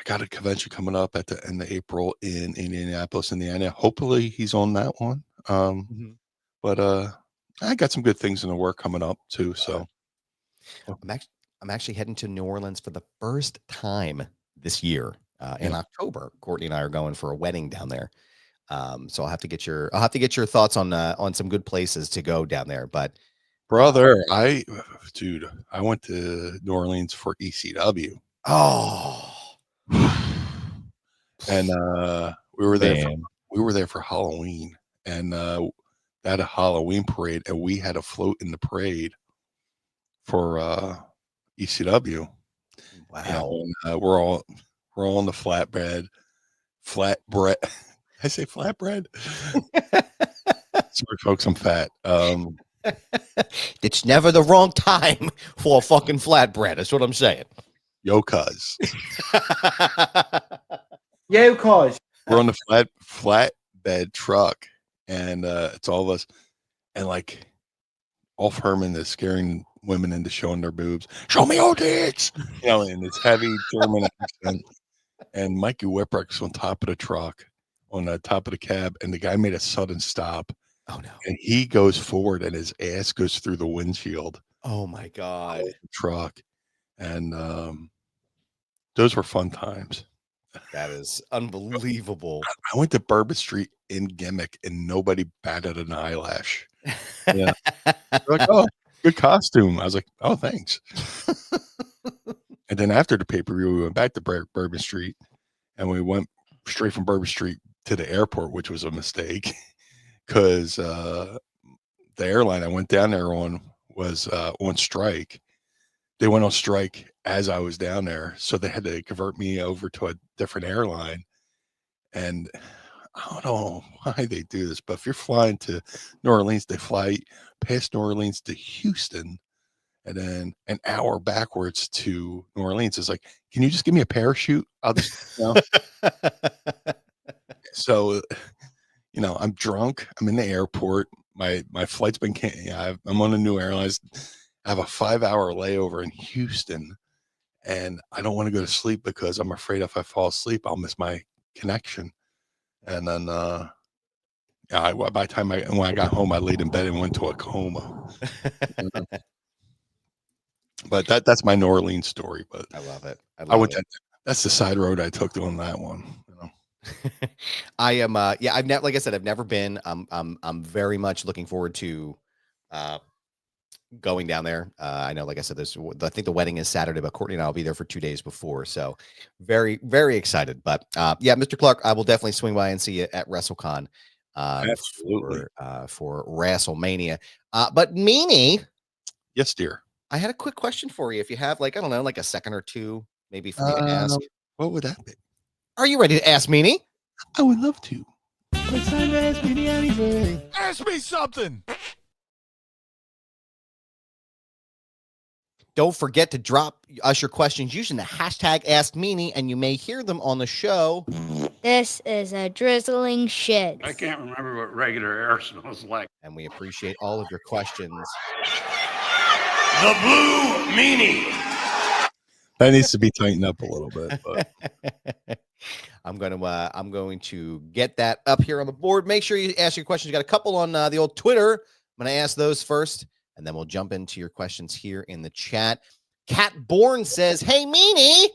got a convention coming up at the end of April in Indianapolis, Indiana. Hopefully he's on that one. But I got some good things in the work coming up too. So I'm actually heading to New Orleans for the first time this year in October. Courtney and I are going for a wedding down there. So I'll have to get your thoughts on some good places to go down there. But brother, I went to New Orleans for ECW. Oh, and we were there for Halloween, and they had a Halloween parade, and we had a float in the parade for ECW. Wow. And we're all on the flatbread. I say flatbread. Sorry, folks, I'm fat. It's never the wrong time for a fucking flatbread. That's what I'm saying. Yo, cuz. Yo, cuz. We're on the flatbed truck, and it's all of us, and like Ulf Herman is scaring women into showing their boobs. Show me your tits, in this heavy German accent. And Mikey Whipwreck's on top of the truck, on the top of the cab, and the guy made a sudden stop. Oh no! And he goes forward, and his ass goes through the windshield. Oh my god! The truck, and those were fun times. That is unbelievable. I went to Bourbon Street in gimmick, and nobody batted an eyelash. Yeah, they're like, oh, good costume. I was like, oh, thanks. And then after the pay-per-view, we went back to Bourbon Street, and we went straight from Bourbon Street to the airport, which was a mistake because the airline I went down there on was on strike. They went on strike as I was down there, so they had to convert me over to a different airline. And I don't know why they do this, but if you're flying to New Orleans, they fly past New Orleans to Houston, and then an hour backwards to New Orleans. It's like, can you just give me a parachute? I'll just, So, I'm drunk. I'm in the airport. My flight's been I'm on a new airline. I have a 5-hour layover in Houston, and I don't want to go to sleep because I'm afraid if I fall asleep, I'll miss my connection. And then, by the time when I got home, I laid in bed and went to a coma. But that's my New Orleans story. But I love it. That's the side road I took on that one. I am. I've never, like I said, I've never been. I'm very much looking forward to going down there. I know, like I said, I think the wedding is Saturday, but Courtney and I will be there for 2 days before. So very, very excited. But yeah, Mr. Clark, I will definitely swing by and see you at WrestleCon Absolutely. for WrestleMania. But Meanie, Yes, dear. I had a quick question for you. If you have, like, I don't know, like a second or two, maybe for me to ask. What would that be? Are you ready to ask Meanie? I would love to. It's time to ask me anything. Ask me something. Don't forget to drop us your questions using the hashtag AskMeanie, and you may hear them on the show. This is a drizzling shit. I can't remember what regular air smells like. And we appreciate all of your questions. The Blue Meanie. That needs to be tightened up a little bit. But. I'm going to get that up here on the board. Make sure you ask your questions. You got a couple on the old Twitter. I'm going to ask those first, and then we'll jump into your questions here in the chat. Cat Born says, "Hey, Meanie,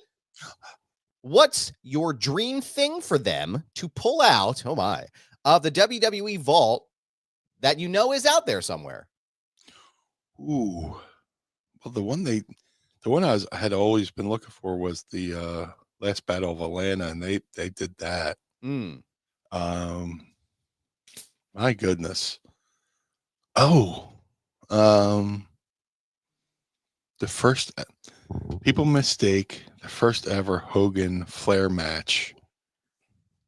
what's your dream thing for them to pull out? Oh my, of the WWE vault that you know is out there somewhere?" Ooh, well, the one I had always been looking for was the last Battle of Atlanta, and they did that. My goodness. Oh, the first people mistake the first ever Hogan Flair match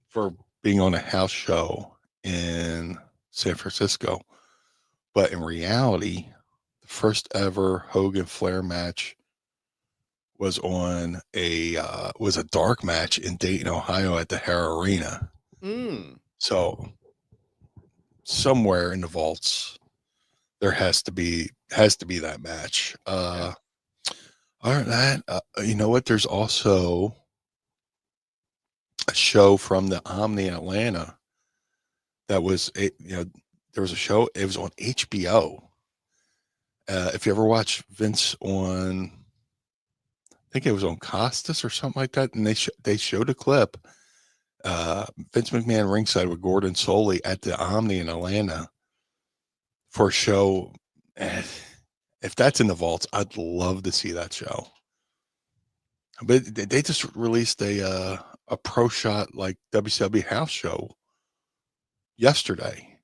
for being on a house show in San Francisco, but in reality, the first ever Hogan Flair match was on a dark match in Dayton, Ohio at the Hare Arena. So somewhere in the vaults there has to be that match. Other than that, you know what? There's also a show from the Omni in Atlanta that was there was a show. It was on HBO. If you ever watch Vince on, I think it was on Costas or something like that, and they showed a clip. Vince McMahon ringside with Gordon Soley at the Omni in Atlanta for a show. And if that's in the vaults, I'd love to see that show. But they just released a pro shot like WCW house show yesterday,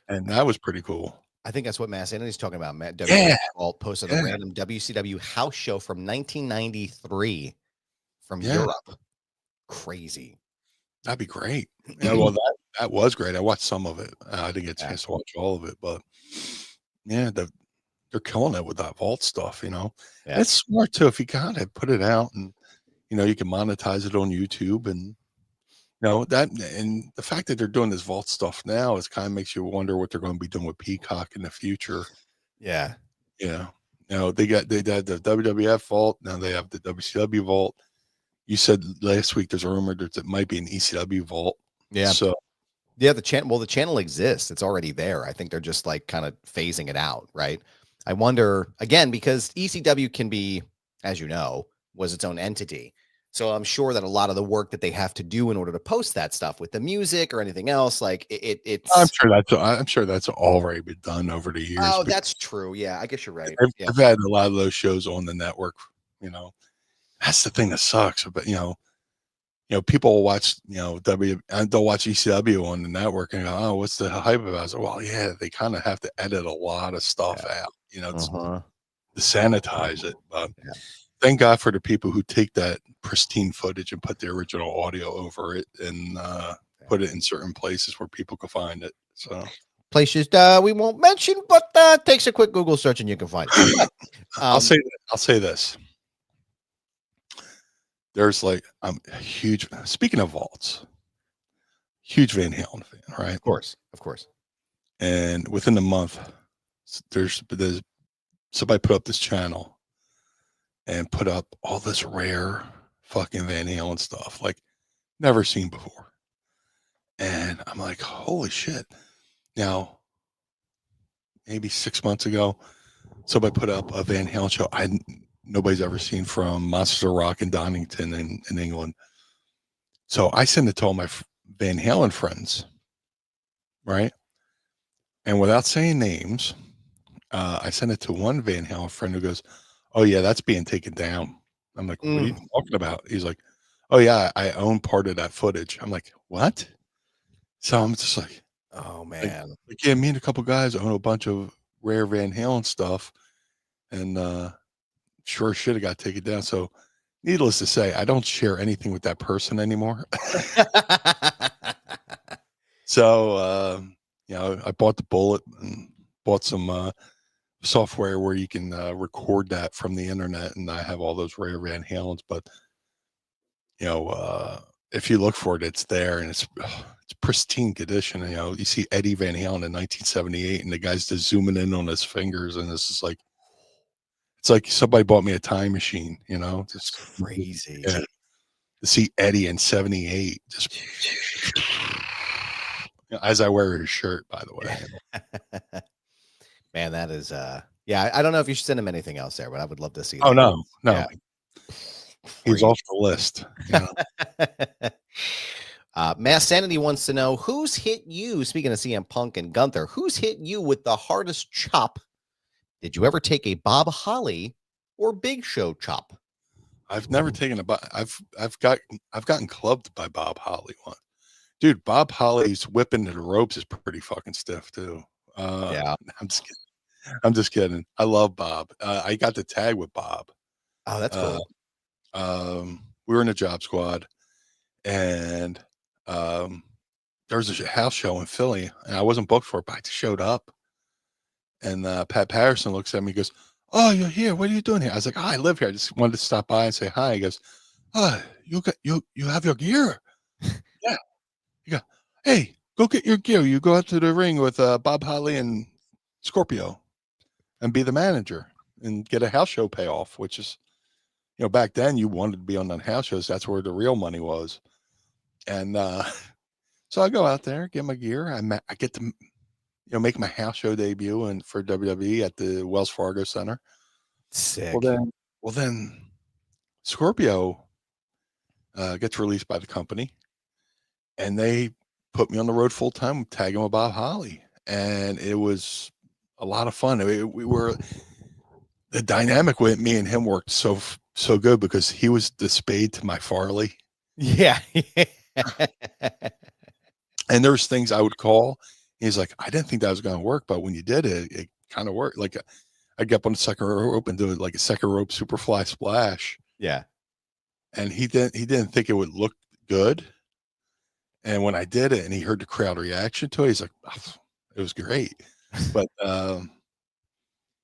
and that was pretty cool. I think that's what Mass Anthony's talking about. Matt Vault posted a random WCW house show from 1993 from Europe. Crazy. That'd be great. Yeah, well, that was great. I watched some of it. I didn't get a chance to watch all of it, but yeah, they're killing it with that vault stuff. It's smart too. If you got it, put it out, and you can monetize it on YouTube, and that, and the fact that they're doing this vault stuff now is kind of makes you wonder what they're going to be doing with Peacock in the future. Yeah. They had the WWF vault. Now they have the WCW vault. You said last week there's a rumor that it might be an ECW vault. Yeah. So yeah, the channel exists. It's already there. I think they're just like kind of phasing it out, right? I wonder again, because ECW can be, as you know, was its own entity. So I'm sure that a lot of the work that they have to do in order to post that stuff with the music or anything else, like it's. I'm sure that's already been done over the years. Oh, that's true. Yeah, I guess you're right. I've had a lot of those shows on the network. That's the thing that sucks. But people will watch they'll watch ECW on the network and go, oh, what's the hype about? I was like, well, yeah, they kind of have to edit a lot of stuff out. To sanitize it. But thank God for the people who take that pristine footage and put the original audio over it and put it in certain places where people can find it. So places we won't mention, but takes a quick Google search and you can find it. I'll say this. There's like I'm a huge, speaking of vaults, huge Van Halen fan, right? Of course. And within the month, there's somebody put up this channel and put up all this rare fucking Van Halen stuff, like never seen before. And I'm like, holy shit. Now, maybe 6 months ago, somebody put up a Van Halen show nobody's ever seen from Monsters of Rock in Donington in England. So I sent it to all my Van Halen friends, right? And without saying names, I sent it to one Van Halen friend who goes, "Oh yeah, that's being taken down." I'm like, "What are you talking about?" He's like, "Oh yeah, I own part of that footage." I'm like, "What?" So I'm just Oh like, man. yeah, me and a couple guys own a bunch of rare Van Halen stuff, and sure as shit it got taken down. So needless to say, I don't share anything with that person anymore. So I bought the Bullet and bought some software where you can record that from the internet, and I have all those rare Van Halens. But if you look for it, it's there, and it's pristine condition. You see Eddie Van Halen in 1978, and the guy's just zooming in on his fingers, and it's like somebody bought me a time machine. That's Just crazy. yeah, to see Eddie in '78, just as I wear his shirt, by the way. Man, that is yeah, I don't know if you should send him anything else there, but I would love to see Oh that. no, Yeah. he's off the list. Mass Sanity wants to know who's hit you. Speaking of CM Punk and Gunther, who's hit you with the hardest chop? Did you ever take a Bob Holly or Big Show chop? I've never taken I've gotten clubbed by Bob Holly once. Dude, Bob Holly's whipping to the ropes is pretty fucking stiff too. Yeah. I'm just kidding. I'm just kidding. I love Bob. I got to tag with Bob. Oh, that's cool. We were in a job squad, and there was a house show in Philly, and I wasn't booked for it, but I just showed up. And Pat Patterson looks at me, goes, "Oh, you're here. What are you doing here?" I was like, "Oh, I live here. I just wanted to stop by and say hi." He goes, "Oh, you have your gear." Yeah. You go, "Hey, go get your gear. You go out to the ring with Bob Holly and Scorpio and be the manager and get a house show payoff," which is, back then you wanted to be on the house shows. That's where the real money was. And so I go out there, get my gear. I get to, make my house show debut and for WWE at the Wells Fargo Center. Sick. Well then Scorpio gets released by the company, and they put me on the road full time, tagging with Bob Holly, and it was a lot of fun. The dynamic with me and him worked so good because he was the Spade to my Farley, Yeah. and there's things I would call. He's like, "I didn't think that was going to work, but when you did it, it kind of worked." Like I get up on the second rope and do like a second rope superfly splash. Yeah. And he didn't think it would look good. And when I did it and he heard the crowd reaction to it, he's like, "Oh, it was great." But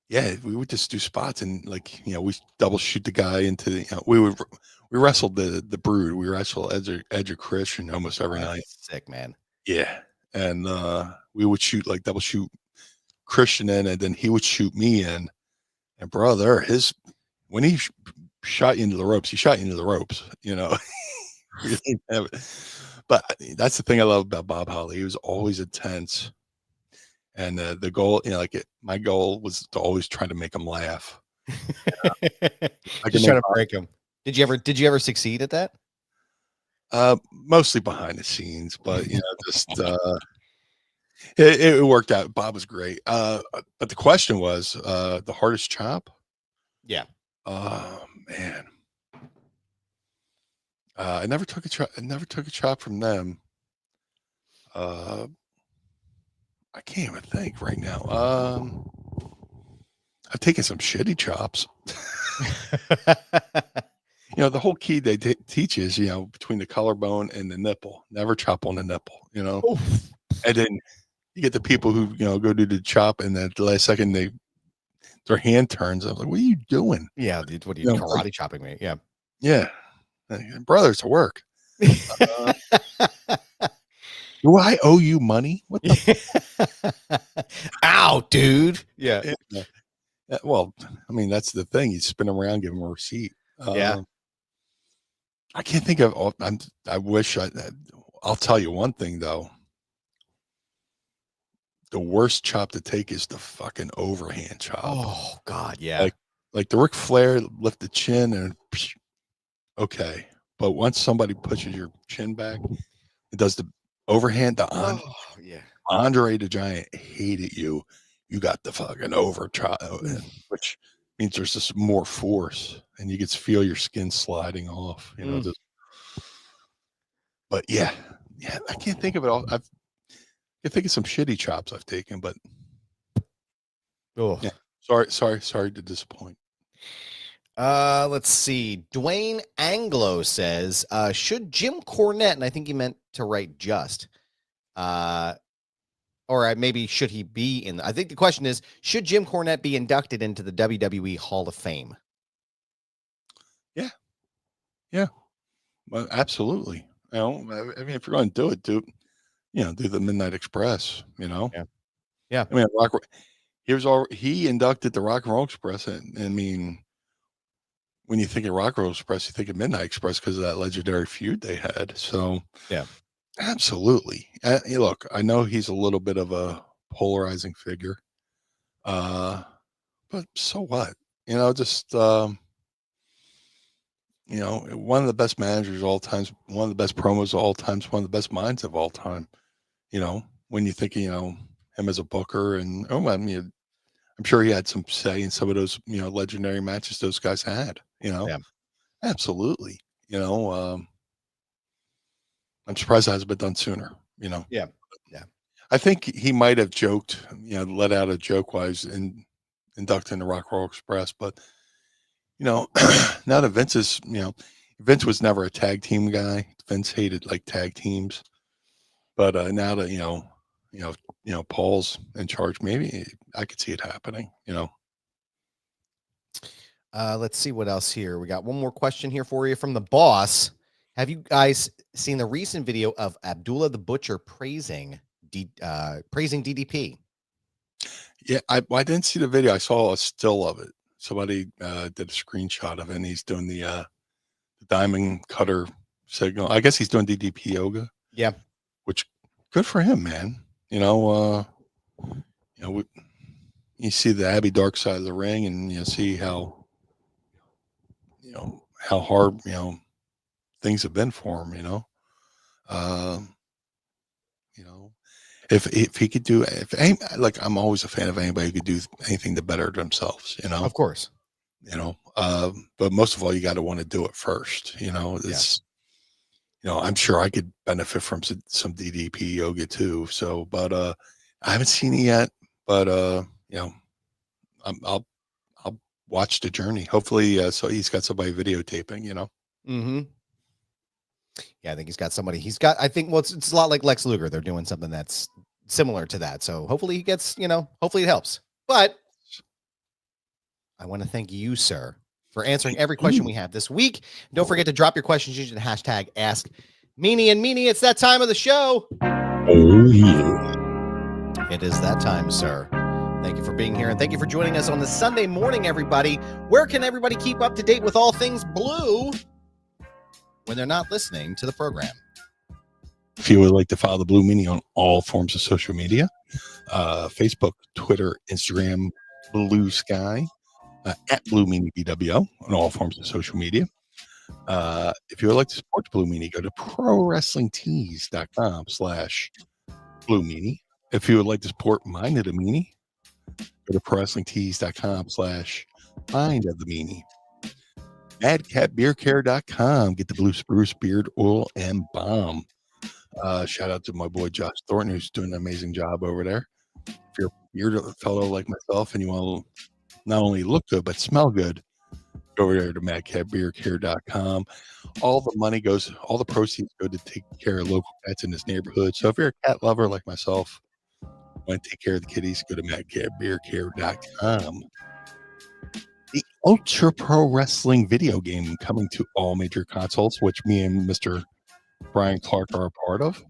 yeah, we would just do spots, and we double shoot the guy into the, we wrestled the Brood. We wrestled Edge of Christian almost every night. Sick, man. Yeah. And we would shoot double shoot Christian in, and then he would shoot me in. And brother, when he shot you into the ropes, he shot you into the ropes, But that's the thing I love about Bob Holly. He was always intense. And the goal, my goal was to always try to make him laugh. Just trying to break him. Did you ever succeed at that? Mostly behind the scenes, but just it worked out. Bob was great. But the question was the hardest chop. Yeah. Oh man. I never took a chop from them. I can't even think right now. I've taken some shitty chops. The whole key they teach is, between the collarbone and the nipple, never chop on the nipple, Oof. And then you get the people who, go do the chop, and then at the last second their hand turns. I'm like, "What are you doing?" Yeah, dude, what are you karate chopping me? Yeah. Yeah. Brothers to work. Do I owe you money? What the Ow, dude. Yeah. Well, I mean, that's the thing. You spin them around, give them a receipt. Yeah. I can't think of. I wish I'll tell you one thing though. The worst chop to take is the fucking overhand chop. Oh God, yeah. Like the Ric Flair lift the chin and okay, but once somebody pushes your chin back, it does the overhand. Yeah. Andre the Giant hated you. you got the fucking overchild, which means there's just more force, and you can feel your skin sliding off. You know, just. But yeah, I can't think of it all. I can think of some shitty chops I've taken, but Oh, yeah. Sorry to disappoint. Let's see. Dwayne Anglo says, should Jim Cornette, and I think he meant to write just, or maybe should he be in? I think the question is, should Jim Cornette be inducted into the WWE Hall of Fame? Yeah, well, absolutely. You know, I mean, if you're going to do it, do the Midnight Express. You know, Yeah. I mean, he inducted the Rock and Roll Express, and I mean, when you think of Rock and Roll Express, you think of Midnight Express because of that legendary feud they had. So Yeah. Absolutely. Look, I know he's a little bit of a polarizing figure, but so what? You know, just one of the best managers of all times, one of the best promos of all times, one of the best minds of all time. You know, when you think, him as a booker, and I mean, I'm sure he had some say in some of those, legendary matches those guys had. Yeah. Absolutely. I'm surprised it hasn't been done sooner. Yeah. I think he might have joked, let out a joke wise in inducting the Rock Roll Express, but now that Vince was never a tag team guy. Vince hated like tag teams, but now that Paul's in charge, maybe I could see it happening. Let's see what else here. We got one more question here for you from the boss. Have you guys seen the recent video of Abdullah the Butcher praising DDP? Yeah, I didn't see the video. I saw a still of it. Somebody did a screenshot of it, and he's doing the diamond cutter signal. I guess he's doing DDP yoga. Yeah, which good for him, man. You see the Abbey dark side of the ring, and you see how hard things have been for him. If he could do, I'm always a fan of anybody who could do anything to better themselves. of course. But most of all, you got to want to do it first. It's. I'm sure I could benefit from some DDP yoga too. So, but I haven't seen it yet. But I'll watch the journey. Hopefully, so he's got somebody videotaping. Mm-hmm. Yeah, I think he's got somebody. I think. Well, it's a lot like Lex Luger. They're doing something that's similar to that. So hopefully he gets. Hopefully it helps. But I want to thank you, sir, for answering every question we have this week. Don't forget to drop your questions using the hashtag Ask Meanie and Meanie. It's that time of the show. Oh, yeah. It is that time, sir. Thank you for being here, and thank you for joining us on this Sunday morning, everybody. Where can everybody keep up to date with all things blue when they're not listening to the program? If you would like to follow the Blue Meanie on all forms of social media, Facebook, Twitter, Instagram, Blue Sky, at Blue Meanie BWO on all forms of social media. If you would like to support the Blue Meanie, go to prowrestlingtees.com/Blue Meanie. If you would like to support Mind of the Meanie, go to prowrestlingtees.com/Mind of the Meanie. MadCatBeardCare.com. Get the Blue Spruce Beard Oil and Balm. Shout out to my boy Josh Thornton, who's doing an amazing job over there. If you're a fellow like myself and you want to not only look good but smell good, go over there to MadCatBeardCare.com. All the proceeds go to take care of local pets in this neighborhood. So if you're a cat lover like myself, want to take care of the kitties, go to MadCatBeardCare.com. The Ultra Pro Wrestling video game coming to all major consoles, which me and Mr. Brian Clark are a part of.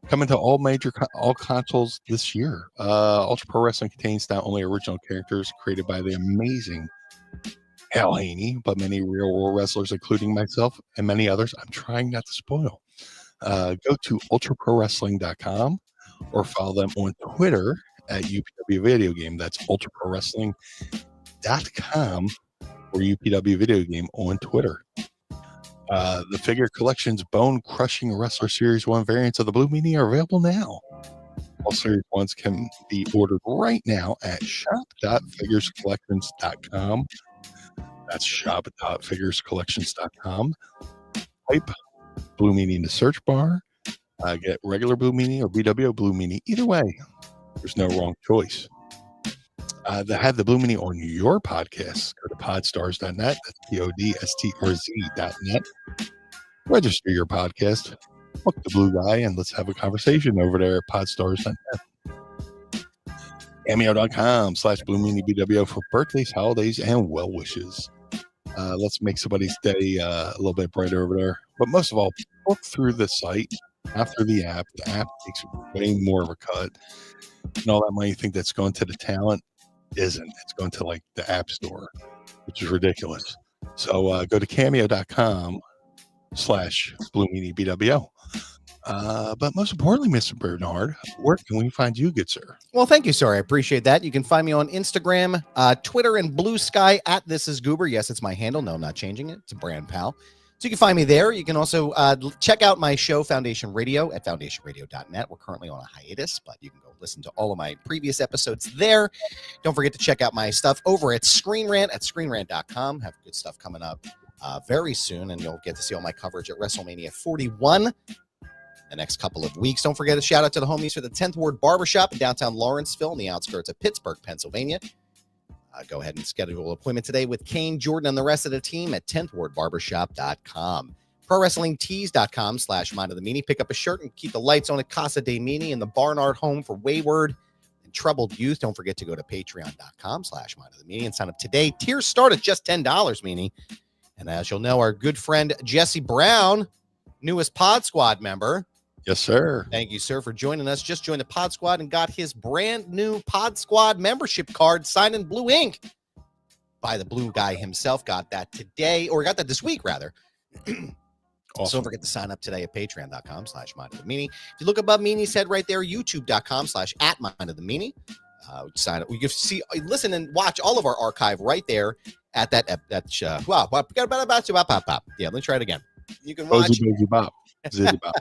Coming to all consoles this year. Ultra Pro Wrestling contains not only original characters created by the amazing Hal Haney, but many real world wrestlers, including myself and many others. I'm trying not to spoil. Go to ultraprowrestling.com or follow them on Twitter at UPW Video Game. That's ultraprowrestling.com or UPW Video Game on Twitter. The figure collection's Bone Crushing Wrestler Series 1 variants of the Blue Meanie are available now All series ones can be ordered right now at shop.figurescollections.com. That's shop.figurescollections.com. Type Blue Meanie in the search bar. Get regular Blue Meanie or BWO Blue Meanie. Either way, there's no wrong choice. To have the Blue Meanie on your podcast, go to podstars.net. That's podstrz.net. Register your podcast. Book the blue guy and let's have a conversation over there at podstars.net. Cameo.com/Blue Meanie BWO for birthdays, holidays, and well wishes. Let's make somebody's day a little bit brighter over there. But most of all, book through the site, not through the app. The app takes way more of a cut. And all that money you think that's going to the talent isn't. It's going to like the app store, which is ridiculous. So go to cameo.com/Blue Meanie BWO. But most importantly, Mr. Bernard, where can we find you, good sir? Well, thank you, sir. I appreciate that. You can find me on Instagram, Twitter, and Blue Sky at This Is Goober. Yes, it's my handle. No, I'm not changing it. It's a brand pal. So you can find me there. You can also check out my show, Foundation Radio, at foundationradio.net. We're currently on a hiatus, but you can go listen to all of my previous episodes there. Don't forget to check out my stuff over at Screen Rant at screenrant.com. Have good stuff coming up very soon, and you'll get to see all my coverage at WrestleMania 41 the next couple of weeks. Don't forget to shout out to the homies for the 10th Ward Barbershop in downtown Lawrenceville on the outskirts of Pittsburgh, Pennsylvania. Go ahead and schedule an appointment today with Kane, Jordan, and the rest of the team at 10thwardbarbershop.com. ProWrestlingTees.com/Mind of the Meanie. Pick up a shirt and keep the lights on at Casa de Meanie and the Barnard Home for wayward and troubled youth. Don't forget to go to Patreon.com/Mind of the Meanie and sign up today. Tiers start at just $10, Meanie. And as you'll know, our good friend Jesse Brown, newest Pod Squad member. Yes, sir. Thank you, sir, for joining us. Just joined the Pod Squad and got his brand new Pod Squad membership card signed in blue ink by the blue guy himself. Got that today, or got that this week, rather. Awesome. So don't forget to sign up today at patreon.com/Mind of the Meanie. If you look above Meanie's head right there, youtube.com/@Mind of the Meanie. Sign up. You can see, listen, and watch all of our archive right there at that. Wow. Yeah, let me try it again. You can watch. Bozy Bop. Zizzy Bop.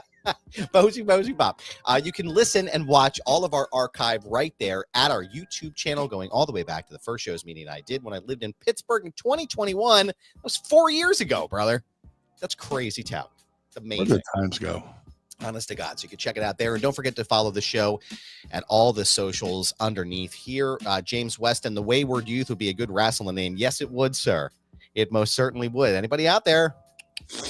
Bozy Bop. You can listen and watch all of our archive right there at our YouTube channel, going all the way back to the first shows Meanie and I did when I lived in Pittsburgh in 2021. That was 4 years ago, brother. That's crazy town. It's amazing. Where did times go? Honest to God. So you can check it out there. And don't forget to follow the show at all the socials underneath here. James Weston, the Wayward Youth would be a good wrestling name. Yes, it would, sir. It most certainly would. Anybody out there?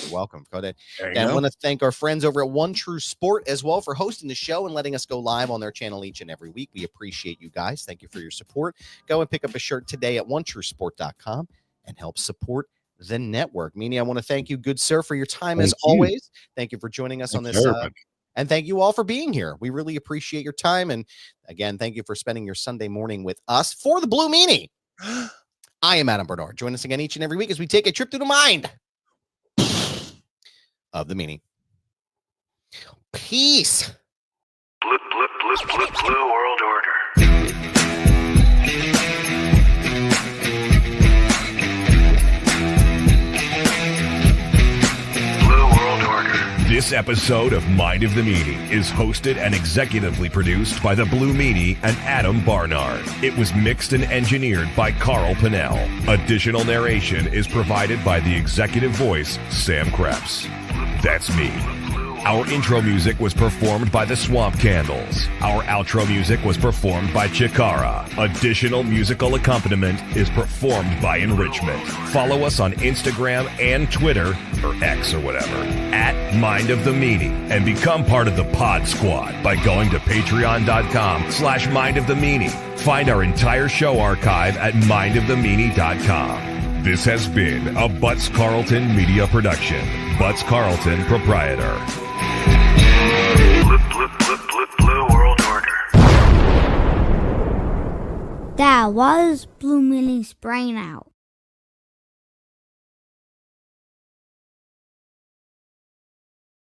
You're welcome. Go ahead. And I want to thank our friends over at One True Sport as well for hosting the show and letting us go live on their channel each and every week. We appreciate you guys. Thank you for your support. Go and pick up a shirt today at onetruesport.com and help support the network. Meanie, I want to thank you, good sir, for your time as always. Thank you for joining us on this. And thank you all for being here. We really appreciate your time. And again, thank you for spending your Sunday morning with us for the Blue Meanie. I am Adam Bernard. Join us again each and every week as we take a trip through the mind of the Meanie. Peace. Blue World Order. This episode of Mind of the Meanie is hosted and executively produced by the Blue Meanie and Adam Barnard. It was mixed and engineered by Carl Pinnell. Additional narration is provided by the executive voice, Sam Krebs. That's me. Our intro music was performed by the Swamp Candles. Our outro music was performed by Chikara. Additional musical accompaniment is performed by Enrichment. Follow us on Instagram and Twitter, or X or whatever, at Mind of the Meanie, and become part of the Pod Squad by going to patreon.com/Mind of the Meanie. Find our entire show archive at mindofthemeanie.com. This has been a Butts Carlton media production. Butts Carlton, proprietor. Blue World Order. That was Blue Meanie's brain out.